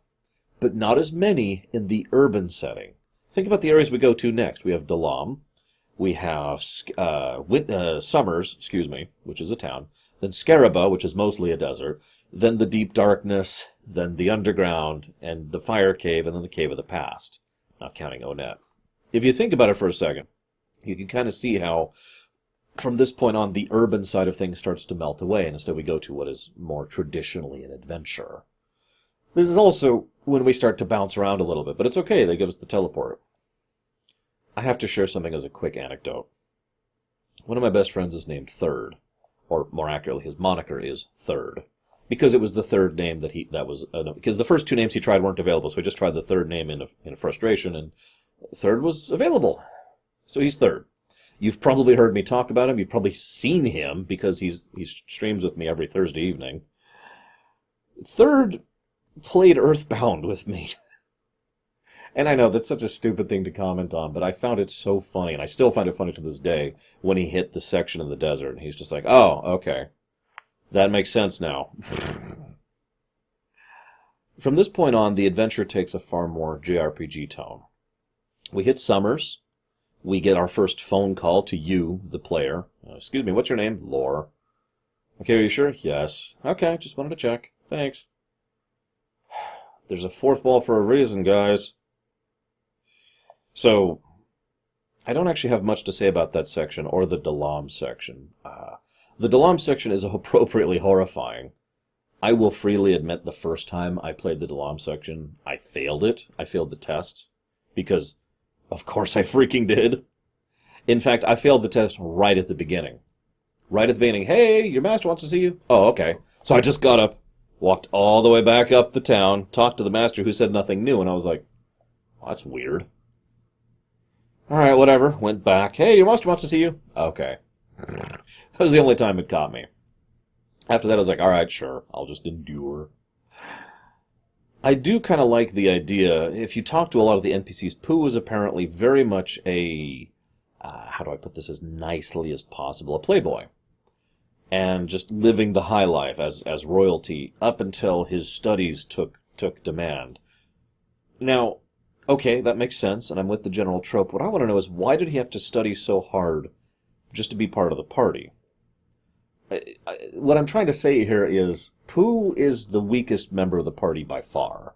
but not as many in the urban setting. Think about the areas we go to next. We have Dalam, we have Summers, which is a town. then Scaraba, which is mostly a desert, then the deep darkness, then the underground, and the fire cave, and then the cave of the past, not counting Onett. If you think about it for a second, you can kind of see how, from this point on, the urban side of things starts to melt away, and instead we go to what is more traditionally an adventure. This is also when we start to bounce around a little bit, but it's okay, they give us the teleport. I have to share something as a quick anecdote. One of my best friends is named Third, or more accurately, his moniker is Third, because it was the third name because the first two names he tried weren't available, so he just tried the third name in frustration, and Third was available. So he's Third. You've probably heard me talk about him. You've probably seen him because he streams with me every Thursday evening. Third played Earthbound with me. And I know that's such a stupid thing to comment on, but I found it so funny, and I still find it funny to this day, when he hit the section in the desert, and he's just like, oh, okay. That makes sense now. From this point on, the adventure takes a far more JRPG tone. We hit Summers. We get our first phone call to you, the player. Excuse me, what's your name? Lore. Okay, are you sure? Yes. Okay, just wanted to check. Thanks. There's a fourth wall for a reason, guys. So, I don't actually have much to say about that section, or the Dalam section. The Dalam section is appropriately horrifying. I will freely admit the first time I played the Dalam section, I failed it. I failed the test. Because, of course I freaking did. In fact, I failed the test right at the beginning. Right at the beginning, hey, your master wants to see you. Oh, okay. So I just got up, walked all the way back up the town, talked to the master who said nothing new, and I was like, well, that's weird. Alright, whatever. Went back. Hey, your master wants to see you. Okay. That was the only time it caught me. After that, I was like, alright, sure. I'll just endure. I do kind of like the idea. If you talk to a lot of the NPCs, Pooh is apparently very much a, how do I put this as nicely as possible, a playboy. And just living the high life as royalty up until his studies took demand. Now, okay, that makes sense, and I'm with the general trope. What I want to know is, why did he have to study so hard just to be part of the party? What I'm trying to say here is, Pooh is the weakest member of the party by far,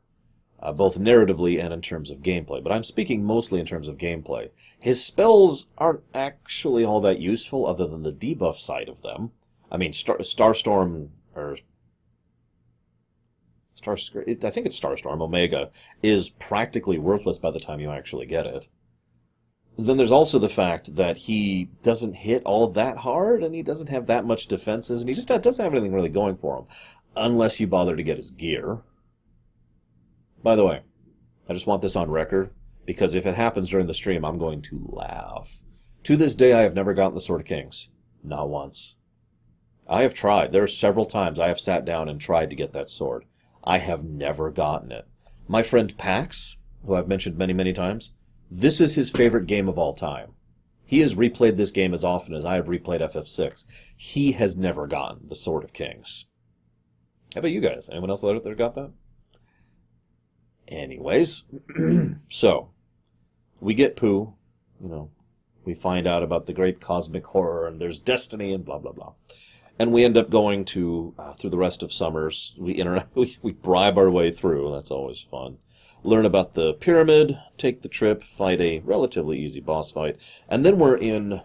both narratively and in terms of gameplay, but I'm speaking mostly in terms of gameplay. His spells aren't actually all that useful, other than the debuff side of them. I mean, Starstorm, or I think it's Starstorm, Omega, is practically worthless by the time you actually get it. Then there's also the fact that he doesn't hit all that hard, and he doesn't have that much defenses, and he just doesn't have anything really going for him, unless you bother to get his gear. By the way, I just want this on record, because if it happens during the stream, I'm going to laugh. To this day, I have never gotten the Sword of Kings. Not once. I have tried. There are several times I have sat down and tried to get that sword. I have never gotten it. My friend Pax, who I've mentioned many, many times, this is his favorite game of all time. He has replayed this game as often as I have replayed FF6. He has never gotten the Sword of Kings. How about you guys? Anyone else out there got that? Anyways, so, we get Pooh, we find out about the great cosmic horror, and there's destiny, and blah, blah, blah. And we end up going to, through the rest of Summers, we bribe our way through, that's always fun. Learn about the pyramid, take the trip, fight a relatively easy boss fight, and then we're in...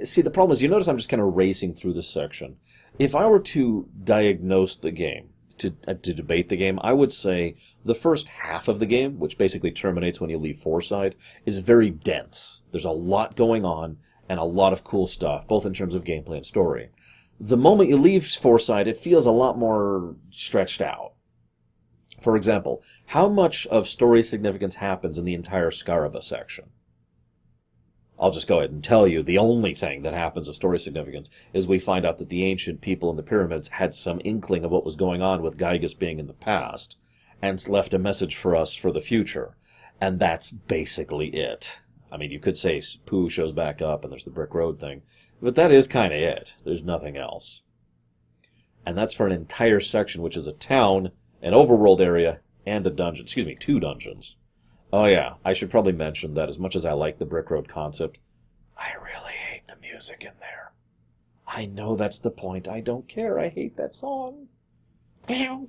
See, the problem is, you notice I'm just kind of racing through this section. If I were to diagnose the game, to debate the game, I would say the first half of the game, which basically terminates when you leave Fourside, is very dense. There's a lot going on, and a lot of cool stuff, both in terms of gameplay and story. The moment you leave Fourside, it feels a lot more stretched out. For example, how much of story significance happens in the entire Scaraba section? I'll just go ahead and tell you, the only thing that happens of story significance is we find out that the ancient people in the pyramids had some inkling of what was going on with Giygas being in the past, and left a message for us for the future. And that's basically it. I mean, you could say Pooh shows back up and there's the brick road thing, but that is kind of it. There's nothing else. And that's for an entire section, which is a town, an overworld area, and a dungeon. Excuse me, 2 dungeons. Oh yeah, I should probably mention that as much as I like the brick road concept, I really hate the music in there. I know that's the point. I don't care. I hate that song. I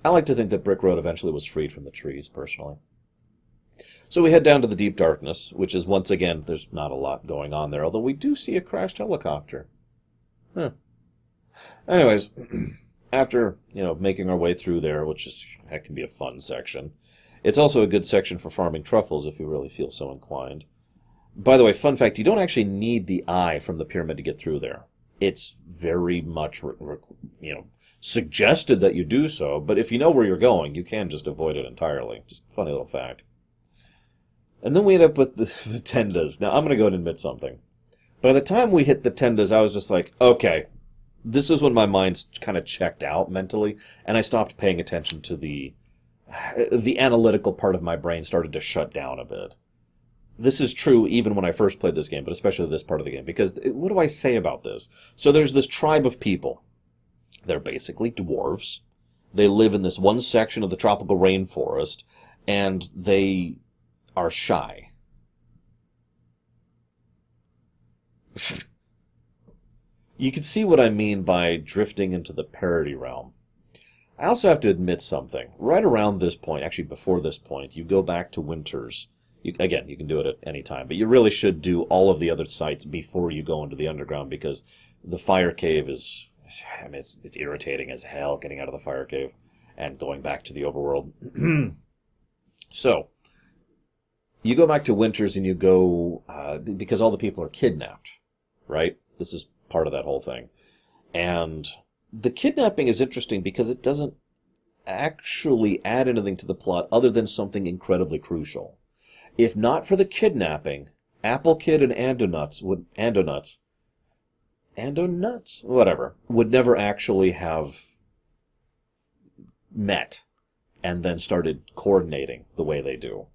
like to think that Brick Road eventually was freed from the trees, personally. So we head down to the deep darkness, which is, once again, there's not a lot going on there, although we do see a crashed helicopter. Huh. Anyways, after, making our way through there, that can be a fun section. It's also a good section for farming truffles if you really feel so inclined. By the way, fun fact, you don't actually need the eye from the pyramid to get through there. It's very much, suggested that you do so, but if you know where you're going, you can just avoid it entirely. Just a funny little fact. And then we end up with the tendas. Now, I'm going to go and admit something. By the time we hit the tendas, I was just like, okay, this is when my mind's kind of checked out mentally, and I stopped paying attention to the analytical part of my brain started to shut down a bit. This is true even when I first played this game, but especially this part of the game, because what do I say about this? So there's this tribe of people. They're basically dwarves. They live in this one section of the tropical rainforest, and they are shy. You can see what I mean by drifting into the parody realm. I also have to admit something. Right around this point, actually before this point, you go back to Winters. Again, you can do it at any time, but you really should do all of the other sites before you go into the underground, because the fire cave is, it's irritating as hell getting out of the fire cave and going back to the overworld. So, you go back to Winters and you go, because all the people are kidnapped, right? This is part of that whole thing. And the kidnapping is interesting because it doesn't actually add anything to the plot other than something incredibly crucial. If not for the kidnapping, Apple Kid and Andonuts would never actually have met and then started coordinating the way they do.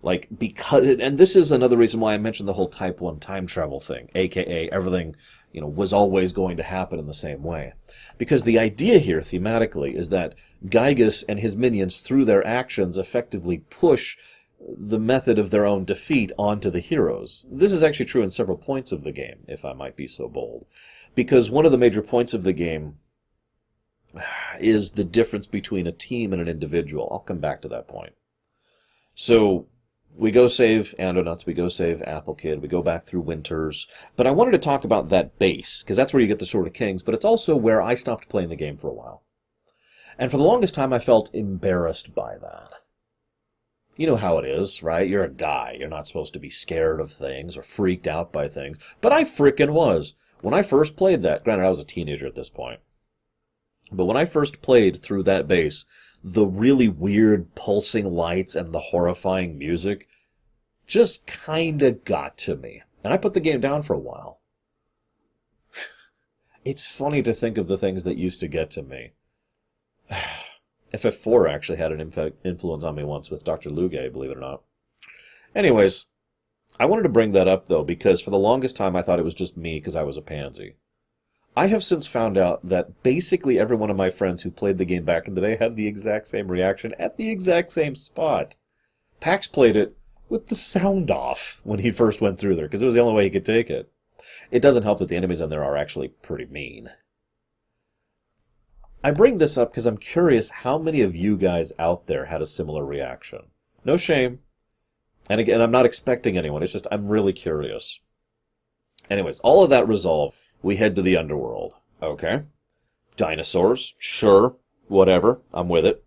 And this is another reason why I mentioned the whole Type 1 time travel thing, aka everything, was always going to happen in the same way. Because the idea here, thematically, is that Giygas and his minions, through their actions, effectively push the method of their own defeat onto the heroes. This is actually true in several points of the game, if I might be so bold. Because one of the major points of the game is the difference between a team and an individual. I'll come back to that point. So, we go save Andonuts, we go save Apple Kid, we go back through Winters. But I wanted to talk about that base, because that's where you get the Sword of Kings, but it's also where I stopped playing the game for a while. And for the longest time, I felt embarrassed by that. You know how it is, right? You're a guy. You're not supposed to be scared of things or freaked out by things. But I frickin' was. When I first played that, granted I was a teenager at this point, but when I first played through that base, the really weird pulsing lights and the horrifying music just kinda got to me. And I put the game down for a while. It's funny to think of the things that used to get to me. FF4 actually had an influence on me once with Dr. Luge, believe it or not. Anyways, I wanted to bring that up, though, because for the longest time I thought it was just me because I was a pansy. I have since found out that basically every one of my friends who played the game back in the day had the exact same reaction at the exact same spot. Pax played it with the sound off when he first went through there, because it was the only way he could take it. It doesn't help that the enemies in there are actually pretty mean. I bring this up because I'm curious how many of you guys out there had a similar reaction. No shame. And again, I'm not expecting anyone. It's just I'm really curious. Anyways, all of that resolved, we head to the underworld. Okay. Dinosaurs. Sure. Whatever. I'm with it.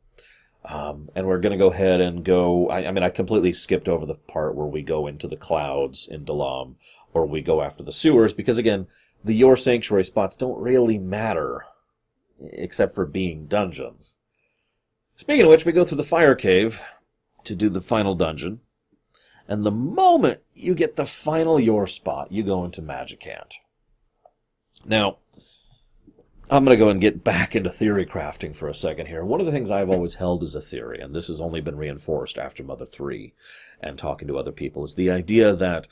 And we're going to go ahead and go... I completely skipped over the part where we go into the clouds in Dalam, or we go after the sewers, because again, the Your Sanctuary spots don't really matter, except for being dungeons. Speaking of which, we go through the fire cave to do the final dungeon. And the moment you get the final Your spot, you go into Magicant. Now, I'm going to go and get back into theory crafting for a second here. One of the things I've always held as a theory, and this has only been reinforced after Mother 3 and talking to other people, is the idea that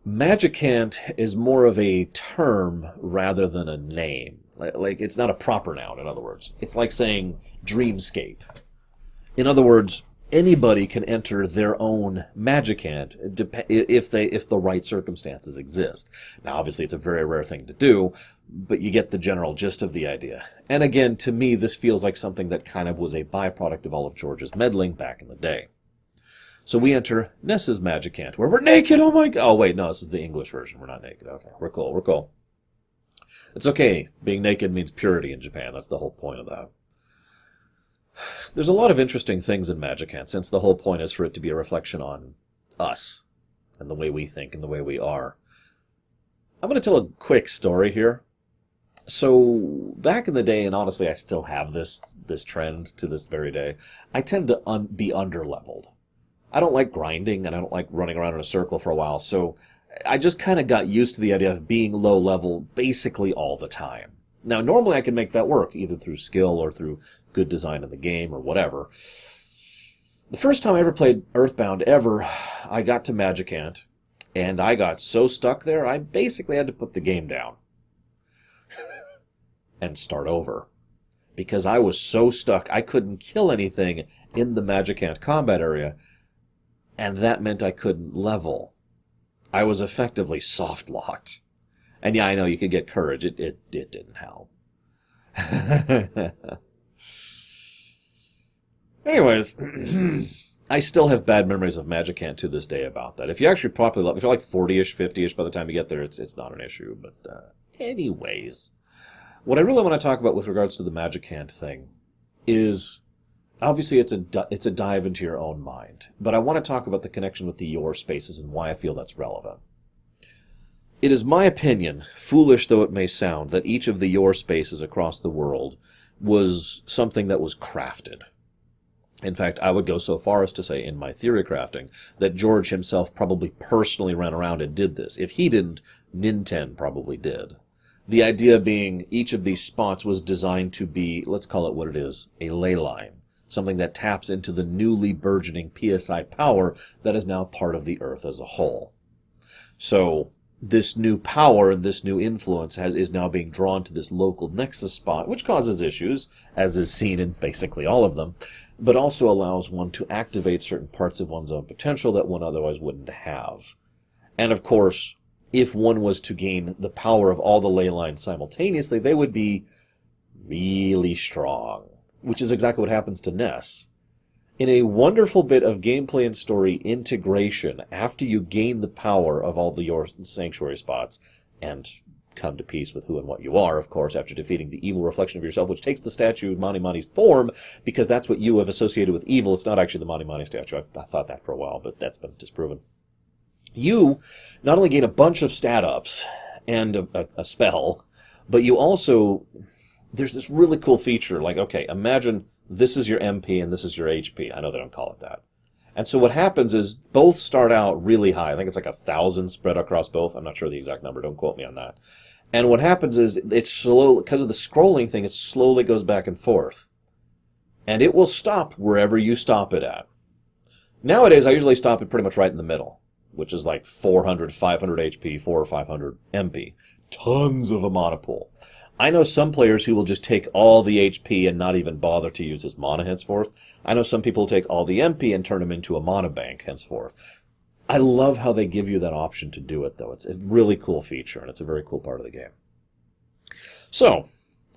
Magicant is more of a term rather than a name. Like, it's not a proper noun, in other words. It's like saying dreamscape. In other words, anybody can enter their own Magicant if the right circumstances exist. Now, obviously, it's a very rare thing to do, but you get the general gist of the idea. And again, to me, this feels like something that kind of was a byproduct of all of George's meddling back in the day. So we enter Ness's Magicant, where we're naked. Oh my god! Oh wait, no, this is the English version. We're not naked. Okay, we're cool. We're cool. It's okay. Being naked means purity in Japan. That's the whole point of that. There's a lot of interesting things in Magicant, since the whole point is for it to be a reflection on us, and the way we think, and the way we are. I'm going to tell a quick story here. So, back in the day, and honestly I still have this trend to this very day, I tend to be underleveled. I don't like grinding, and I don't like running around in a circle for a while, so I just kind of got used to the idea of being low level basically all the time. Now, normally I can make that work, either through skill or through good design in the game or whatever. The first time I ever played Earthbound ever, I got to Magicant, and I got so stuck there, I basically had to put the game down and start over. Because I was so stuck, I couldn't kill anything in the Magicant combat area, and that meant I couldn't level. I was effectively soft-locked. And yeah, I know you could get courage. It didn't help. Anyways, I still have bad memories of Magicant to this day about that. If you actually properly level, if you're like 40-ish, 50-ish by the time you get there, it's not an issue. But anyways, what I really want to talk about with regards to the Magicant thing is, obviously it's a dive into your own mind. But I want to talk about the connection with the your spaces and why I feel that's relevant. It is my opinion, foolish though it may sound, that each of the your spaces across the world was something that was crafted. In fact, I would go so far as to say in my theory crafting that George himself probably personally ran around and did this. If he didn't, Nintendo probably did. The idea being each of these spots was designed to be, let's call it what it is, a ley line. Something that taps into the newly burgeoning PSI power that is now part of the Earth as a whole. So, this new power, this new influence is now being drawn to this local nexus spot, which causes issues, as is seen in basically all of them, but also allows one to activate certain parts of one's own potential that one otherwise wouldn't have. And of course, if one was to gain the power of all the ley lines simultaneously, they would be really strong, which is exactly what happens to Ness. In a wonderful bit of gameplay and story integration, after you gain the power of all your sanctuary spots, and come to peace with who and what you are, of course, after defeating the evil reflection of yourself, which takes the statue of Mani Mani's form, because that's what you have associated with evil. It's not actually the Mani Mani statue. I thought that for a while, but that's been disproven. You not only gain a bunch of stat ups and a spell, but you also, there's this really cool feature, like, okay, imagine this is your MP and this is your HP. I know they don't call it that. And so what happens is both start out really high. I think it's like 1,000 spread across both. I'm not sure the exact number. Don't quote me on that. And what happens is it's slow, because of the scrolling thing, it slowly goes back and forth. And it will stop wherever you stop it at. Nowadays, I usually stop it pretty much right in the middle, which is like 400, 500 HP, 400 or 500 MP. Tons of a mana pool. I know some players who will just take all the HP and not even bother to use his mana henceforth. I know some people who take all the MP and turn them into a mana bank henceforth. I love how they give you that option to do it, though. It's a really cool feature, and it's a very cool part of the game. So,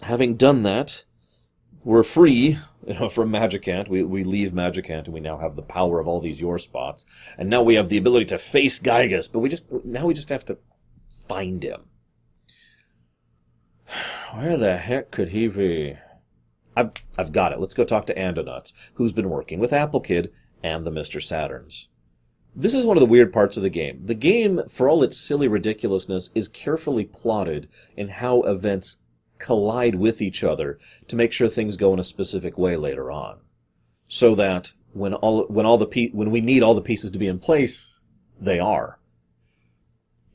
having done that, we're free, from Magicant. We leave Magicant, and we now have the power of all these your spots. And now we have the ability to face Giygas, but now we just have to find him. Where the heck could he be? I've got it. Let's go talk to Onett, who's been working with Applecid and the Mr. Saturns. This is one of the weird parts of the game. The game, for all its silly ridiculousness, is carefully plotted in how events collide with each other to make sure things go in a specific way later on. So that when we need all the pieces to be in place, they are.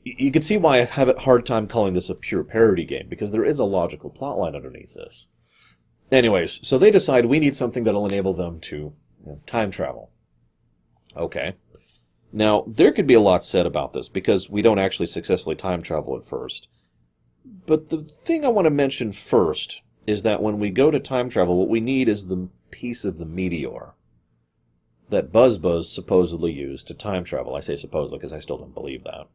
You can see why I have a hard time calling this a pure parody game, because there is a logical plotline underneath this. Anyways, so they decide we need something that'll enable them to time travel. Okay. Now, there could be a lot said about this, because we don't actually successfully time travel at first. But the thing I want to mention first is that when we go to time travel, what we need is the piece of the meteor. that Buzz supposedly used to time travel. I say supposedly because I still don't believe that.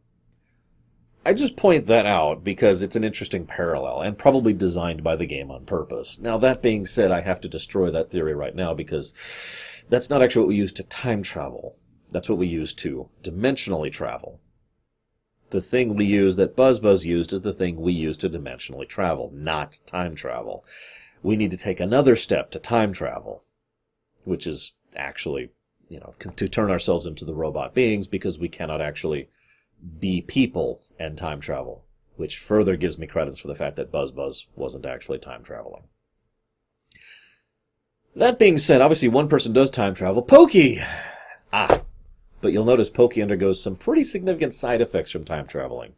I just point that out because it's an interesting parallel, and probably designed by the game on purpose. Now, that being said, I have to destroy that theory right now, because that's not actually what we use to time travel. That's what we use to dimensionally travel. The thing we use that Buzz used is the thing we use to dimensionally travel, not time travel. We need to take another step to time travel, which is actually, to turn ourselves into the robot beings, because we cannot actually be people and time travel, which further gives me credits for the fact that Buzz wasn't actually time traveling. That being said, obviously one person does time travel, Pokey! But you'll notice Pokey undergoes some pretty significant side effects from time traveling.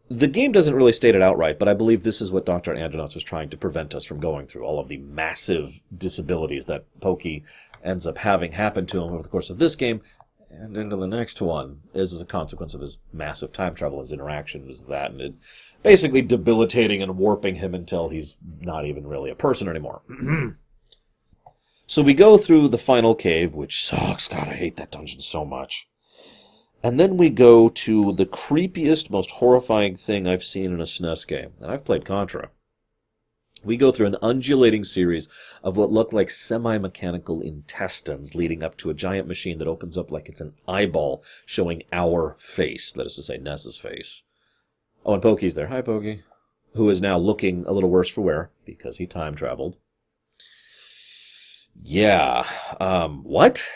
The game doesn't really state it outright, but I believe this is what Dr. Andonauts was trying to prevent us from going through, all of the massive disabilities that Pokey ends up having happen to him over the course of this game, and into the next one, is as a consequence of his massive time travel, his interaction with that, and it basically debilitating and warping him until he's not even really a person anymore. So we go through the final cave, which sucks. God, I hate that dungeon so much. And then we go to the creepiest, most horrifying thing I've seen in a SNES game, and I've played Contra. We go through an undulating series of what look like semi-mechanical intestines leading up to a giant machine that opens up like it's an eyeball showing our face, that is to say, Ness's face. Oh, and Pokey's there. Hi, Pokey. Who is now looking a little worse for wear, because he time traveled. Yeah, what?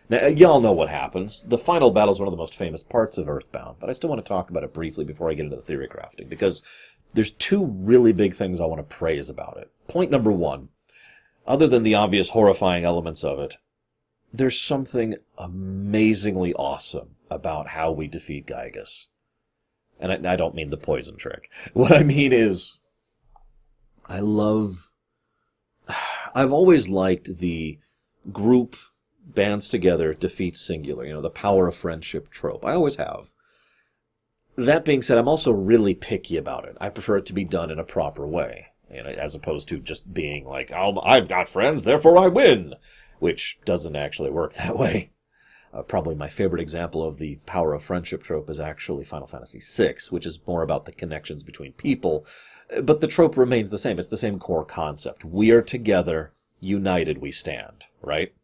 Now, y'all know what happens. The final battle is one of the most famous parts of Earthbound, but I still want to talk about it briefly before I get into the theory crafting, because there's two really big things I want to praise about it. Point number one, other than the obvious horrifying elements of it, there's something amazingly awesome about how we defeat Giygas. And I don't mean the poison trick. What I mean is, I've always liked the group bands together, defeats singular, the power of friendship trope. I always have. That being said, I'm also really picky about it. I prefer it to be done in a proper way, as opposed to just being like, I've got friends, therefore I win, which doesn't actually work that way. Probably my favorite example of the power of friendship trope is actually Final Fantasy VI, which is more about the connections between people, but the trope remains the same. It's the same core concept. We are together, united we stand, right?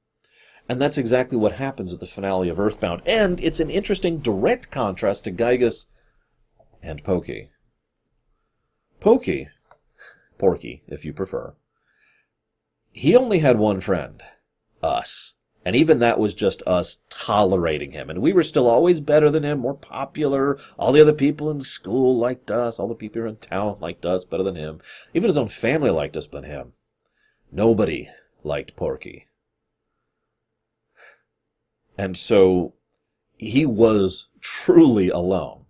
And that's exactly what happens at the finale of Earthbound, and it's an interesting direct contrast to Giygas and Pokey. Pokey, Porky, if you prefer, he only had one friend, us. And even that was just us tolerating him. And we were still always better than him, more popular. All the other people in school liked us. All the people in town liked us better than him. Even his own family liked us better than him. Nobody liked Porky. And so he was truly alone.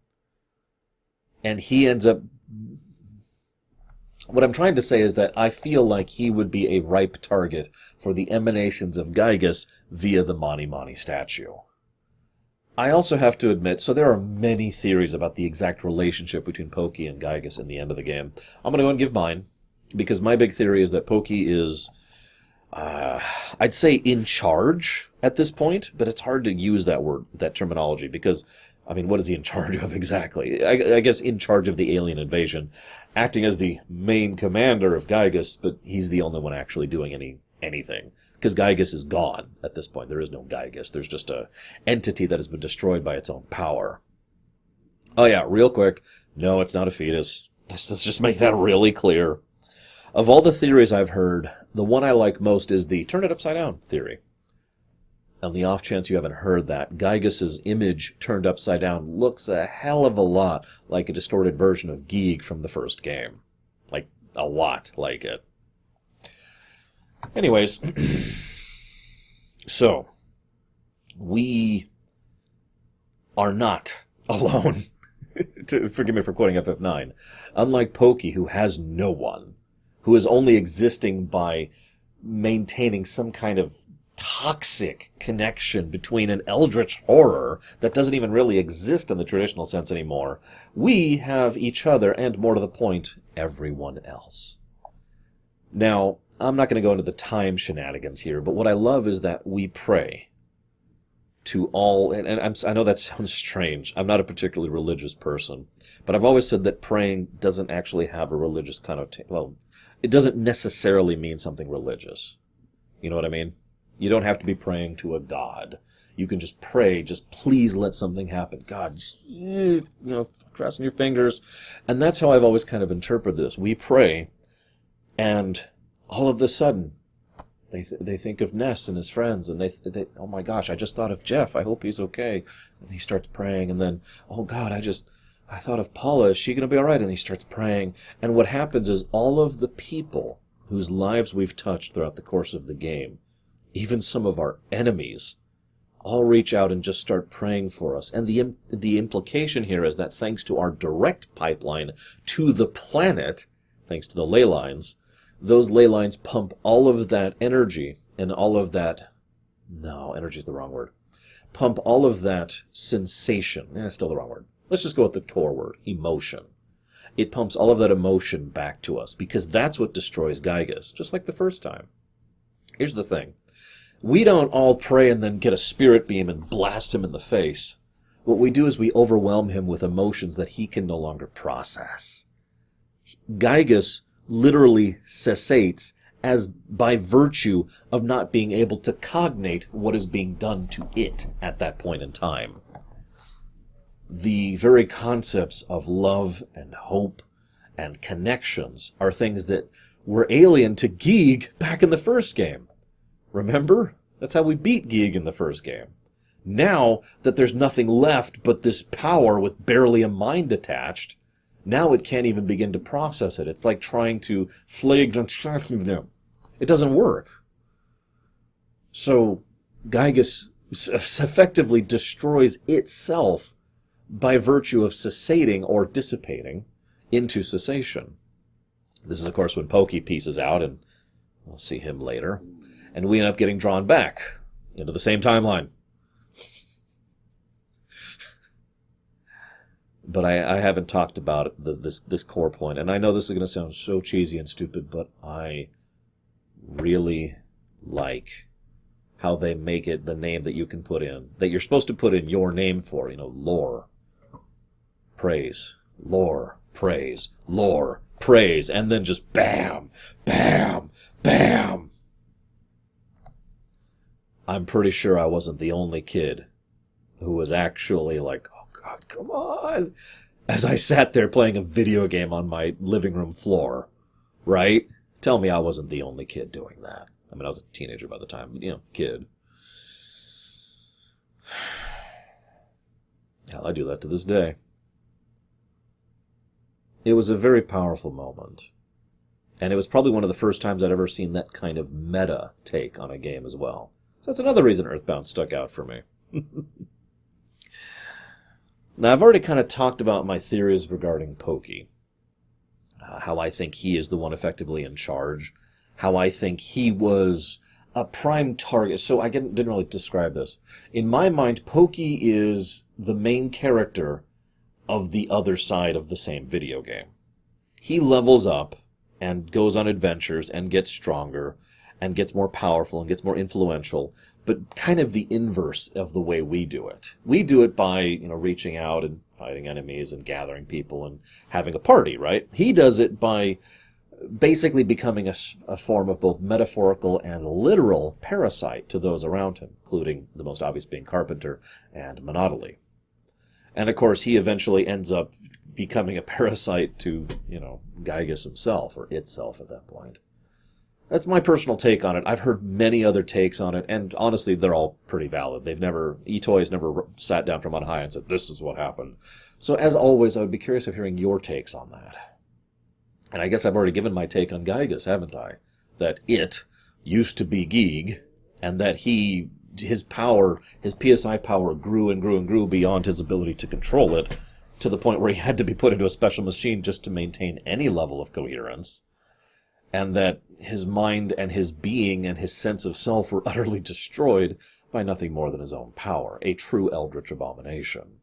And he ends up... What I'm trying to say is that I feel like he would be a ripe target for the emanations of Giygas via the Mani Mani statue. I also have to admit, so there are many theories about the exact relationship between Pokey and Giygas in the end of the game. I'm going to go and give mine, because my big theory is that Pokey is, I'd say in charge at this point, but it's hard to use that word, that terminology, because what is he in charge of exactly? I guess in charge of the alien invasion, acting as the main commander of Giygas, but he's the only one actually doing anything. Because Giygas is gone at this point. There is no Giygas. There's just a entity that has been destroyed by its own power. Oh yeah, real quick. No, it's not a fetus. Let's just make that really clear. Of all the theories I've heard, the one I like most is the turn it upside down theory. On the off chance you haven't heard that, Giygas' image turned upside down looks a hell of a lot like a distorted version of Geeg from the first game. Like, a lot like it. Anyways, so, we are not alone. Forgive me for quoting FF9. Unlike Pokey, who has no one, who is only existing by maintaining some kind of toxic connection between an eldritch horror that doesn't even really exist in the traditional sense anymore, we have each other, and more to the point, everyone else. Now, I'm not going to go into the time shenanigans here, but what I love is that we pray to all, and I know that sounds strange. I'm not a particularly religious person, but I've always said that praying doesn't actually have a religious connotation. Well, it doesn't necessarily mean something religious. You know what I mean? You don't have to be praying to a god. You can just pray, just please let something happen. God, just, crossing your fingers. And that's how I've always kind of interpreted this. We pray, and all of a sudden, they think of Ness and his friends, and they oh my gosh, I just thought of Jeff. I hope he's okay. And he starts praying, and then, oh God, I thought of Paula. Is she going to be all right? And he starts praying. And what happens is all of the people whose lives we've touched throughout the course of the game, even some of our enemies, all reach out and just start praying for us. And the implication here is that thanks to our direct pipeline to the planet, thanks to the ley lines, those ley lines pump all of that energy and all of that... No, energy is the wrong word. Pump all of that sensation. Still the wrong word. Let's just go with the core word, emotion. It pumps all of that emotion back to us because that's what destroys Giygas, just like the first time. Here's the thing. We don't all pray and then get a spirit beam and blast him in the face. What we do is we overwhelm him with emotions that he can no longer process. Giygas literally cessates as by virtue of not being able to cognate what is being done to it at that point in time. The very concepts of love and hope and connections are things that were alien to Giyg back in the first game. Remember? That's how we beat Giyg in the first game. Now that there's nothing left but this power with barely a mind attached, now it can't even begin to process it. It's like trying to flay... It doesn't work. So Giygas effectively destroys itself by virtue of cessating or dissipating into cessation. This is, of course, when Pokey pieces out, and we'll see him later. And we end up getting drawn back into the same timeline. But I haven't talked about this core point. And I know this is going to sound so cheesy and stupid, but I really like how they make it the name that you can put in, that you're supposed to put in your name for, lore, praise, lore, praise, lore, praise, and then just bam, bam, bam. I'm pretty sure I wasn't the only kid who was actually like, oh God, come on, as I sat there playing a video game on my living room floor, right? Tell me I wasn't the only kid doing that. I mean, I was a teenager by the time, but, kid. Hell, I do that to this day. It was a very powerful moment. And it was probably one of the first times I'd ever seen that kind of meta take on a game as well. So that's another reason Earthbound stuck out for me. Now, I've already kind of talked about my theories regarding Pokey. How I think he is the one effectively in charge. How I think he was a prime target. So I didn't really describe this. In my mind, Pokey is the main character of the other side of the same video game. He levels up and goes on adventures and gets stronger and gets more powerful and gets more influential, but kind of the inverse of the way we do it. We do it by, reaching out and fighting enemies and gathering people and having a party, right? He does it by basically becoming a form of both metaphorical and literal parasite to those around him, including the most obvious being Carpenter and Monotony. And of course, he eventually ends up becoming a parasite to, Giygas himself, or itself at that point. That's my personal take on it. I've heard many other takes on it, and honestly, they're all pretty valid. Etoy has never sat down from on high and said, this is what happened. So as always, I would be curious of hearing your takes on that. And I guess I've already given my take on Giygas, haven't I? That it used to be Giyg, and that his power, his PSI power grew and grew and grew beyond his ability to control it, to the point where he had to be put into a special machine just to maintain any level of coherence. And that his mind and his being and his sense of self were utterly destroyed by nothing more than his own power, a true eldritch abomination.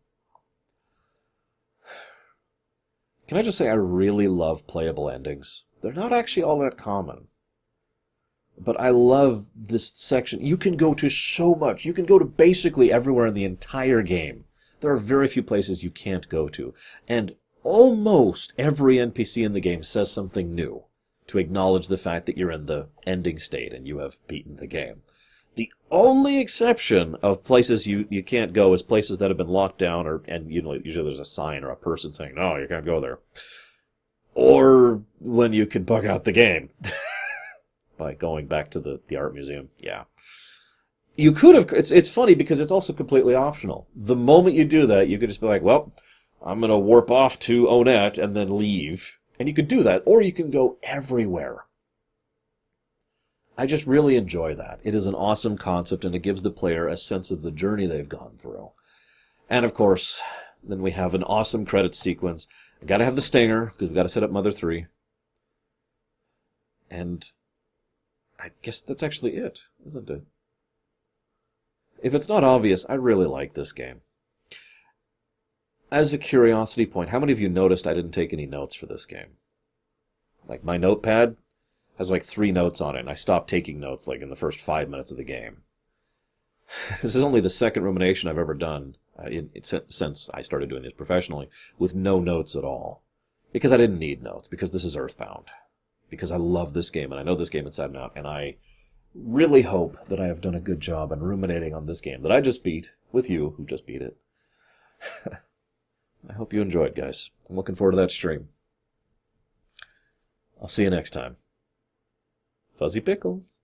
Can I just say I really love playable endings? They're not actually all that common. But I love this section. You can go to so much. You can go to basically everywhere in the entire game. There are very few places you can't go to. And almost every NPC in the game says something new to acknowledge the fact that you're in the ending state and you have beaten the game. The only exception of places you can't go is places that have been locked down, and usually there's a sign or a person saying, no, you can't go there. Or when you can bug out the game by going back to the art museum. Yeah. You could have... It's funny because it's also completely optional. The moment you do that, you could just be like, well, I'm going to warp off to Onett and then leave. And you could do that. Or you can go everywhere. I just really enjoy that. It is an awesome concept, and it gives the player a sense of the journey they've gone through. And, of course, then we have an awesome credits sequence. I got to have the stinger, because we've got to set up Mother 3. And I guess that's actually it, isn't it? If it's not obvious, I really like this game. As a curiosity point, how many of you noticed I didn't take any notes for this game? Like, my notepad has like 3 notes on it, and I stopped taking notes like in the first 5 minutes of the game. This is only the second Rumination I've ever done since I started doing this professionally with no notes at all. Because I didn't need notes, because this is Earthbound. Because I love this game, and I know this game inside and out, and I really hope that I have done a good job in ruminating on this game that I just beat, with you, who just beat it. I hope you enjoyed, guys. I'm looking forward to that stream. I'll see you next time. Fuzzy Pickles.